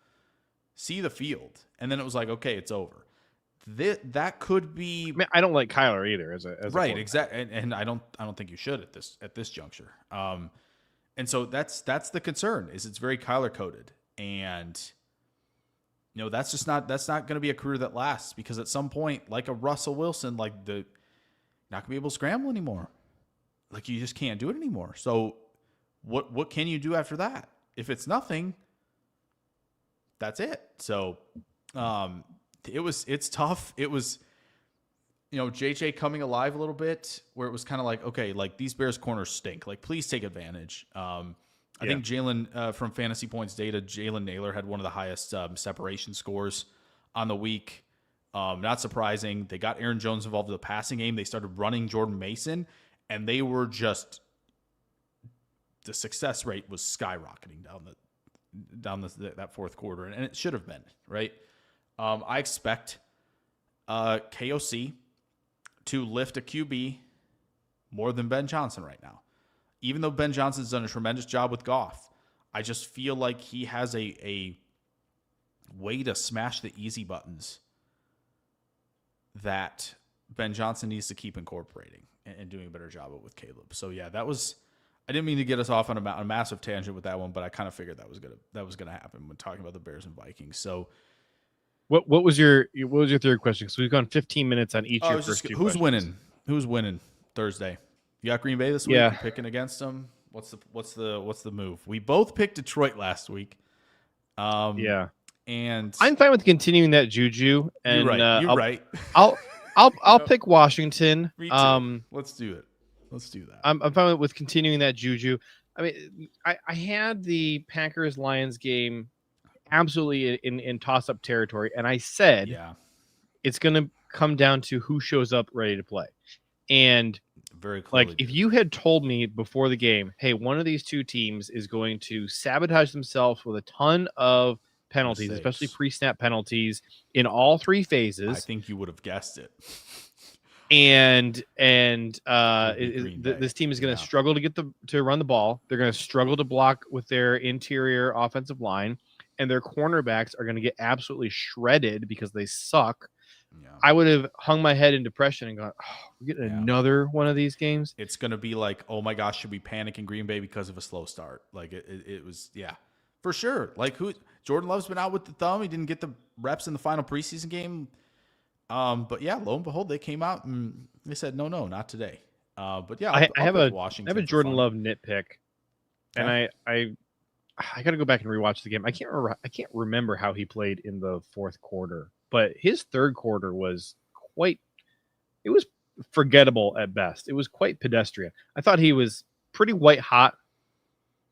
See the field. And then it was like, okay, it's over. That could be. I mean, I don't like Kyler either as a right, exactly, and I don't think you should at this juncture. And so that's the concern is it's very Kyler coded, and that's not going to be a career that lasts because at some point, like a Russell Wilson, like not going to be able to scramble anymore. Like you just can't do it anymore. So what can you do after that? If it's nothing, that's it. So it's tough. It was, JJ coming alive a little bit where it was kind of like, okay, like these Bears corners stink. Like, please take advantage. I think Jalen, from Fantasy Points data, Jalen Naylor had one of the highest separation scores on the week. Not surprising. They got Aaron Jones involved in the passing game. They started running Jordan Mason, and they were just the success rate was skyrocketing down that fourth quarter, and it should have been, right? I expect KOC to lift a QB more than Ben Johnson right now. Even though Ben Johnson's done a tremendous job with Goff, I just feel like he has a way to smash the easy buttons that Ben Johnson needs to keep incorporating and doing a better job of with Caleb. So yeah, I didn't mean to get us off on a massive tangent with that one, but I kind of figured that was gonna happen when talking about the Bears and Vikings. So what was your third question? So we've gone 15 minutes on each of your first two who's questions. Who's winning Thursday? You got Green Bay this week? Yeah. You're picking against them? What's the move? We both picked Detroit last week. Yeah. And I'm fine with continuing that juju. And you're right. I'll pick Washington. Me too. Let's do it. Let's do that. I'm fine with continuing that juju. I mean, I had the Packers-Lions game absolutely in toss-up territory, and I said it's going to come down to who shows up ready to play. And very clearly, if you had told me before the game, hey, one of these two teams is going to sabotage themselves with a ton of penalties, especially pre-snap penalties in all three phases, I think you would have guessed it. And this team is going to struggle to run the ball. They're going to struggle to block with their interior offensive line, and their cornerbacks are going to get absolutely shredded because they suck. Yeah. I would have hung my head in depression and gone, we're getting another one of these games. It's going to be like, oh my gosh, should we panic in Green Bay because of a slow start? Like it was, for sure. Like Jordan Love's been out with the thumb. He didn't get the reps in the final preseason game. But lo and behold, they came out and they said, no, not today. But I have a Jordan fun. Love nitpick, and I got to go back and rewatch the game. I can't remember how he played in the fourth quarter, but his third quarter was it was forgettable at best. It was quite pedestrian. I thought he was pretty white hot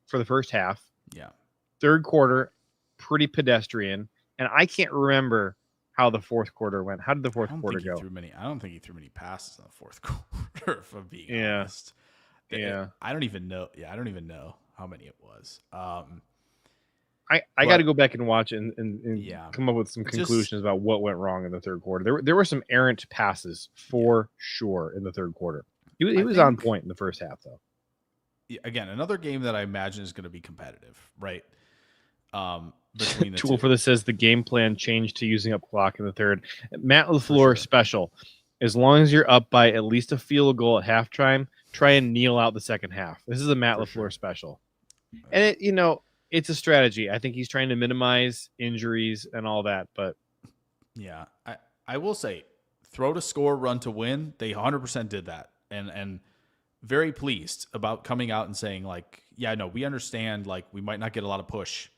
for the first half. Yeah. Third quarter, pretty pedestrian, and I can't remember how the fourth quarter went. How did the fourth quarter go? I don't think he threw many passes in the fourth quarter, if I'm being honest. Yeah. I don't even know. Yeah, I don't even know how many it was. I got to go back and watch and yeah, come up with some just conclusions about what went wrong in the third quarter. There were some errant passes for sure in the third quarter. He was on point in the first half, though. Again, another game that I imagine is going to be competitive, right? Between the Tool two. for this says the game plan changed to using up clock in the third. Matt LaFleur sure. special. As long as you're up by at least a field goal at halftime, try and kneel out the second half. This is a Matt LaFleur special. And it's a strategy. I think he's trying to minimize injuries and all that, but yeah, I will say throw to score, run to win. They 100% did that. And very pleased about coming out and saying, like, yeah, no, we understand, like, we might not get a lot of push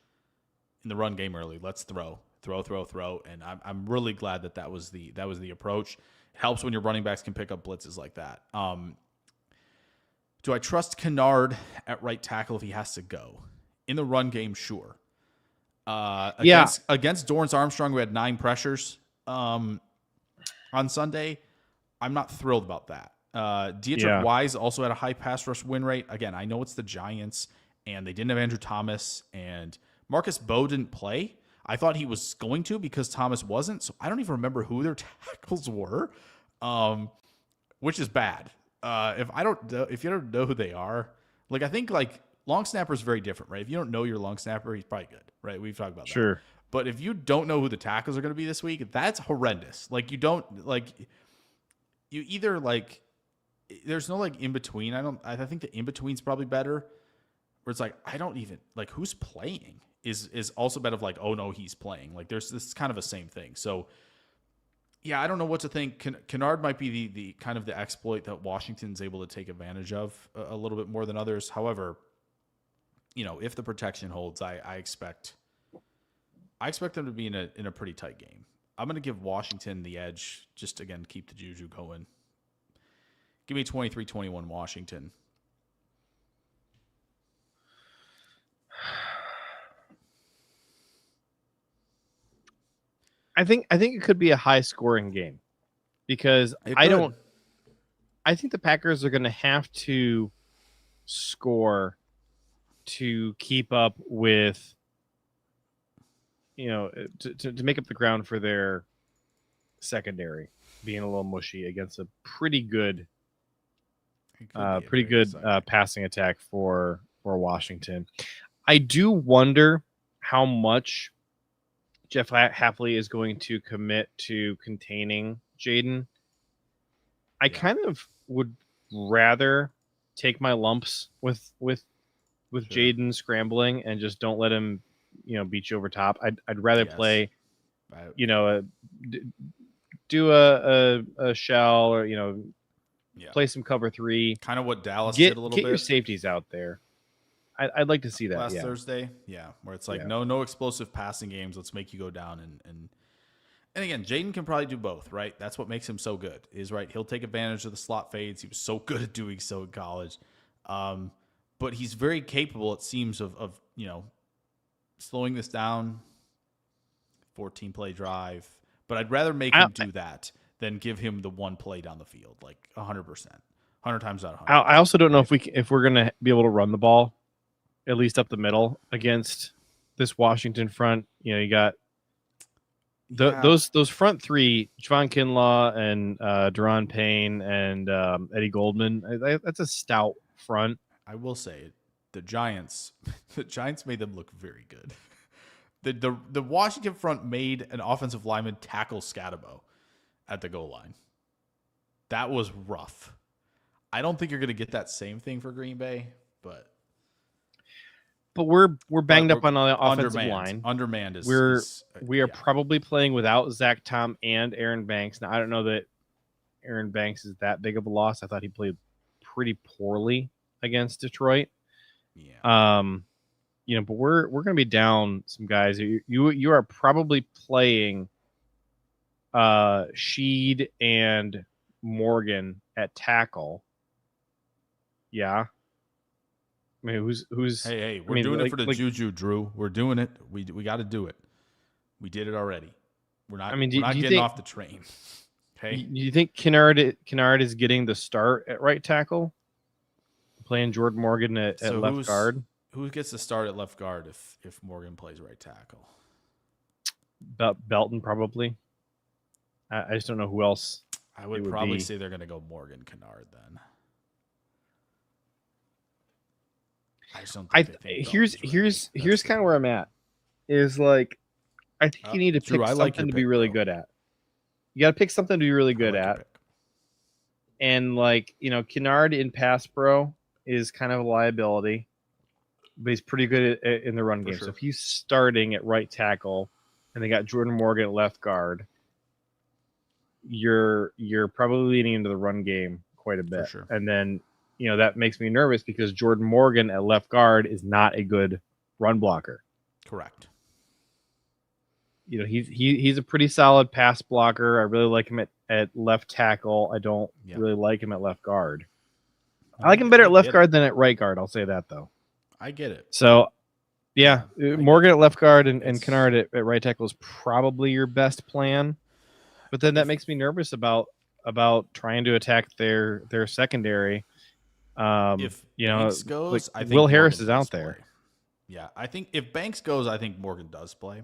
in the run game early. Let's throw. And I'm really glad that was the approach. It helps when your running backs can pick up blitzes like that. Do I trust Kennard at right tackle if he has to go? In the run game, sure. Against Dorrance Armstrong, who had 9 pressures on Sunday, I'm not thrilled about that. Dietrich Wise also had a high pass rush win rate. Again, I know it's the Giants, and they didn't have Andrew Thomas, and Marcus Bowe didn't play. I thought he was going to because Thomas wasn't, so I don't even remember who their tackles were, which is bad. If you don't know who they are, like, I think, like, long snapper is very different, right? If you don't know your long snapper, he's probably good, right? We've talked about that. Sure. But if you don't know who the tackles are going to be this week, that's horrendous. Like, you don't, like, you either, like, there's no, like, in between. I think the in between's probably better. Where it's like, I don't even, like, who's playing is also better of, like, oh no, he's playing. Like, this is kind of the same thing. So yeah, I don't know what to think. Kennard might be the kind of the exploit that Washington's able to take advantage of a little bit more than others. However, if the protection holds, I expect them to be in a pretty tight game. I'm going to give Washington the edge. Just, again, keep the juju going. Give me 23-21 Washington. I think it could be a high scoring game because I think the Packers are going to have to score to keep up with, to make up the ground for their secondary being a little mushy against a pretty good passing attack for Washington. I do wonder how much Jeff Hapley is going to commit to containing Jayden. I kind of would rather take my lumps with Jayden scrambling and just don't let him, beat you over top. I'd rather play, do a shell or play some cover 3. Kind of what Dallas did a little bit. Get your safeties out there. I'd like to see that last Thursday, where it's like no explosive passing games. Let's make you go down and again, Jayden can probably do both, right? That's what makes him so good. Is right. He'll take advantage of the slot fades. He was so good at doing so in college, but he's very capable. It seems of slowing this down. 14 play drive, but I'd rather make him do that than give him the one play down the field, like 100%, 100 times out of 100. I also don't know if we're gonna be able to run the ball at least up the middle against this Washington front. You got those front 3, Javon Kinlaw and Deron Payne and Eddie Goldman. That's a stout front. I will say the Giants made them look very good. The Washington front made an offensive lineman tackle Scatabo at the goal line. That was rough. I don't think you're going to get that same thing for Green Bay, but we're banged up on the offensive line. Undermanned we are probably playing without Zach Tom and Aaron Banks. Now I don't know that Aaron Banks is that big of a loss. I thought he played pretty poorly against Detroit. Yeah. But we're going to be down some guys. You are probably playing Sheed and Morgan at tackle. Yeah. I mean, who's? Hey, we're doing it for the juju, Drew. We're doing it. We got to do it. We did it already. We're not. We're not getting off the train. Okay. Do you think Kennard is getting the start at right tackle? playing Jordan Morgan at left guard. Who gets to start at left guard if Morgan plays right tackle? Belton probably. I just don't know who else. I would probably say they're going to go Morgan Kennard then. I just don't think here's kind of where I'm at. Is like, I think you need to pick something to be really good at. You got to pick something to be really good at. And like, Kennard in pass pro is kind of a liability, but he's pretty good in the run game. Sure. So if he's starting at right tackle and they got Jordan Morgan at left guard, you're probably leaning into the run game quite a bit. Sure. And then, that makes me nervous because Jordan Morgan at left guard is not a good run blocker. Correct. He's a pretty solid pass blocker. I really like him at left tackle. I don't really like him at left guard. I like him better at left guard than at right guard. I'll say that, though. I get it. So, Morgan at left guard and Kennard at right tackle is probably your best plan. But then that makes me nervous about trying to attack their secondary. If Banks goes, I think Will Harris is out there. Yeah, I think if Banks goes, I think Morgan does play.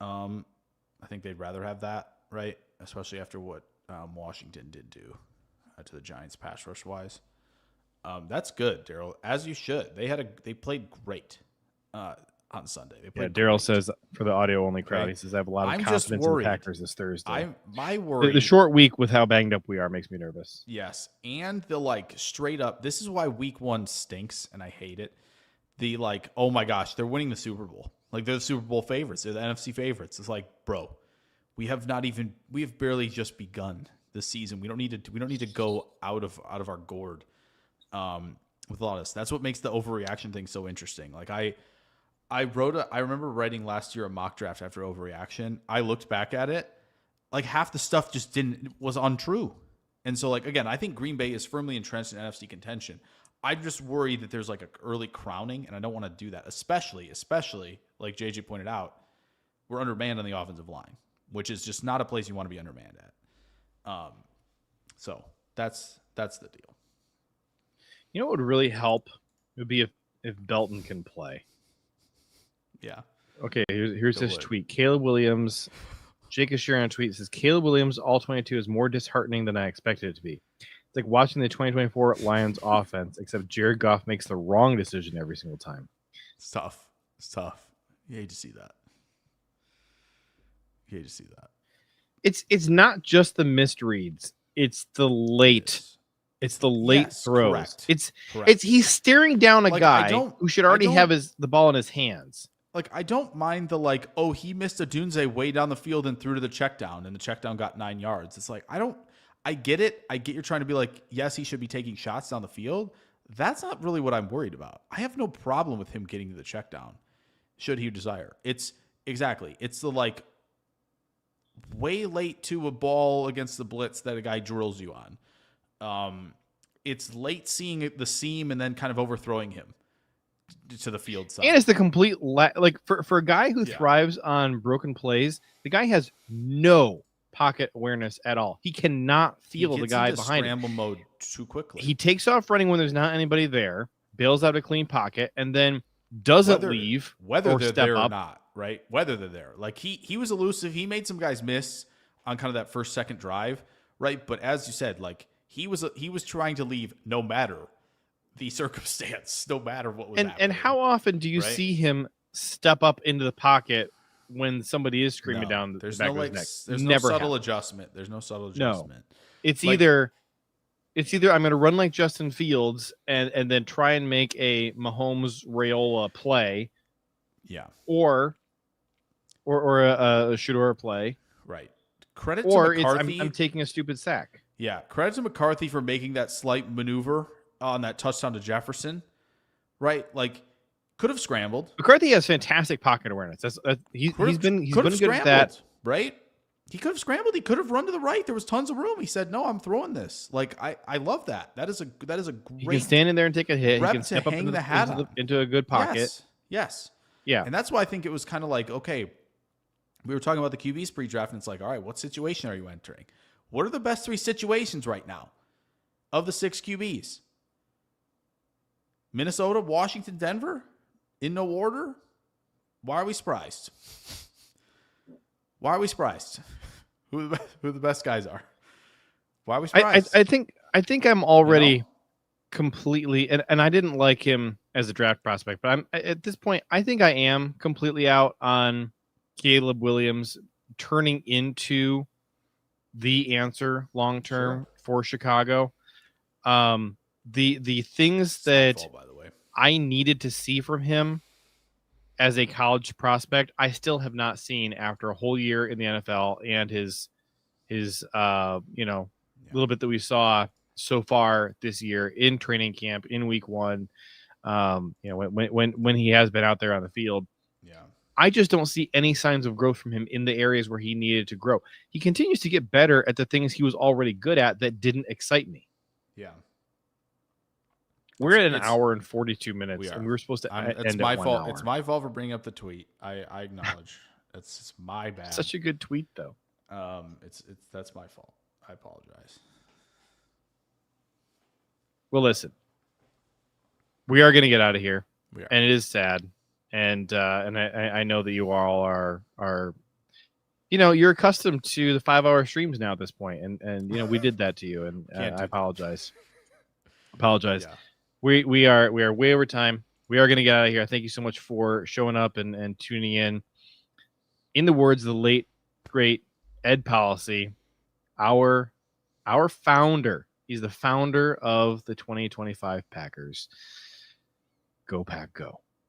I think they'd rather have that, right? Especially after what Washington did do to the Giants pass rush wise. That's good, Daryl. As you should. They played great on Sunday. Daryl says for the audio only crowd, he says I have a lot of confidence in the Packers this Thursday. My worry, the short week with how banged up we are makes me nervous. Yes, and the straight up. This is why week 1 stinks, and I hate it. The oh my gosh, they're winning the Super Bowl. They're the Super Bowl favorites. They're the NFC favorites. It's bro, we have barely just begun this season. We don't need to go out of our gourd with a lot of this. That's what makes the overreaction thing so interesting. I remember writing last year a mock draft after overreaction. I looked back at it, half the stuff just was untrue. And so again, I think Green Bay is firmly entrenched in NFC contention. I'm just worried that there's an early crowning, and I don't want to do that, especially like JJ pointed out, we're undermanned on the offensive line, which is just not a place you want to be undermanned at. So that's the deal. What would really help would be if Belton can play. Yeah. Okay, here's his tweet. Caleb Williams, Jake is sharing a tweet. Says Caleb Williams, all 22 is more disheartening than I expected it to be. It's like watching the 2024 Lions offense, except Jared Goff makes the wrong decision every single time. It's tough. You hate to see that. It's not just the missed reads. It's the late. It's the late throws. Correct. It's he's staring down a guy who should already have the ball in his hands. I don't mind the he missed a Dunze way down the field and threw to the check down, and the check down got 9 yards. It's I get it. I get you're trying to be yes, he should be taking shots down the field. That's not really what I'm worried about. I have no problem with him getting to the check down, should he desire. It's the way late to a ball against the blitz that a guy drills you on. It's late seeing the seam and then kind of overthrowing him to the field side. And it's the complete for a guy who thrives on broken plays, the guy has no pocket awareness at all. He cannot feel the guy behind him. Scramble mode too quickly. He takes off running when there's not anybody there, bails out a clean pocket, and then doesn't leave whether they're there up. or not, right? Whether they're there. He was elusive. He made some guys miss on kind of that first second drive, right? But as you said, he was trying to leave no matter the circumstance, no matter what was happening. And how often do you see him step up into the pocket when somebody is screaming down the back of his neck? There's no subtle adjustment. There's no subtle adjustment. No. It's either I'm going to run like Justin Fields and then try and make a Mahomes Raiola play. Yeah. Or a Shedeur play. Right. Credit to McCarthy. I'm taking a stupid sack. Yeah. Credit to McCarthy for making that slight maneuver on that touchdown to Jefferson. Right? Could have scrambled. McCarthy has fantastic pocket awareness. He's been good at that. Right? He could have scrambled. He could have run to the right. There was tons of room. He said, "No, I'm throwing this." I love that. That is a great. He can stand in there and take a hit. He can step up into a good pocket. Yes. Yeah. And that's why I think it was kind of okay, we were talking about the QBs pre-draft, and it's all right, what situation are you entering? What are the best 3 situations right now of the 6 QBs? Minnesota, Washington, Denver, in no order. Why are we surprised? Why are we surprised? Who the best guys are? Why are we surprised? I think I'm already completely, and I didn't like him as a draft prospect, but I'm at this point, I think I am completely out on Caleb Williams turning into the answer long term for Chicago. The things that fault, by the way, I needed to see from him as a college prospect, I still have not seen after a whole year in the NFL and his little bit that we saw so far this year in training camp in week 1. When he has been out there on the field. Yeah. I just don't see any signs of growth from him in the areas where he needed to grow. He continues to get better at the things he was already good at that didn't excite me. Yeah. We're at an hour and 42 minutes, and we were supposed to end it's my at 1 fault. hour. It's my fault for bringing up the tweet. I acknowledge. It's my bad. Such a good tweet, though. That's my fault. I apologize. Well, listen, we are going to get out of here, and it is sad. And I know that you all are you're accustomed to the 5-hour streams now at this point, and we did that to you, and I apologize. Yeah. We are way over time. We are going to get out of here. Thank you so much for showing up and tuning in. In the words of the late great Ed Policy, our founder. He's the founder of the 2025 Packers. Go Pack, go.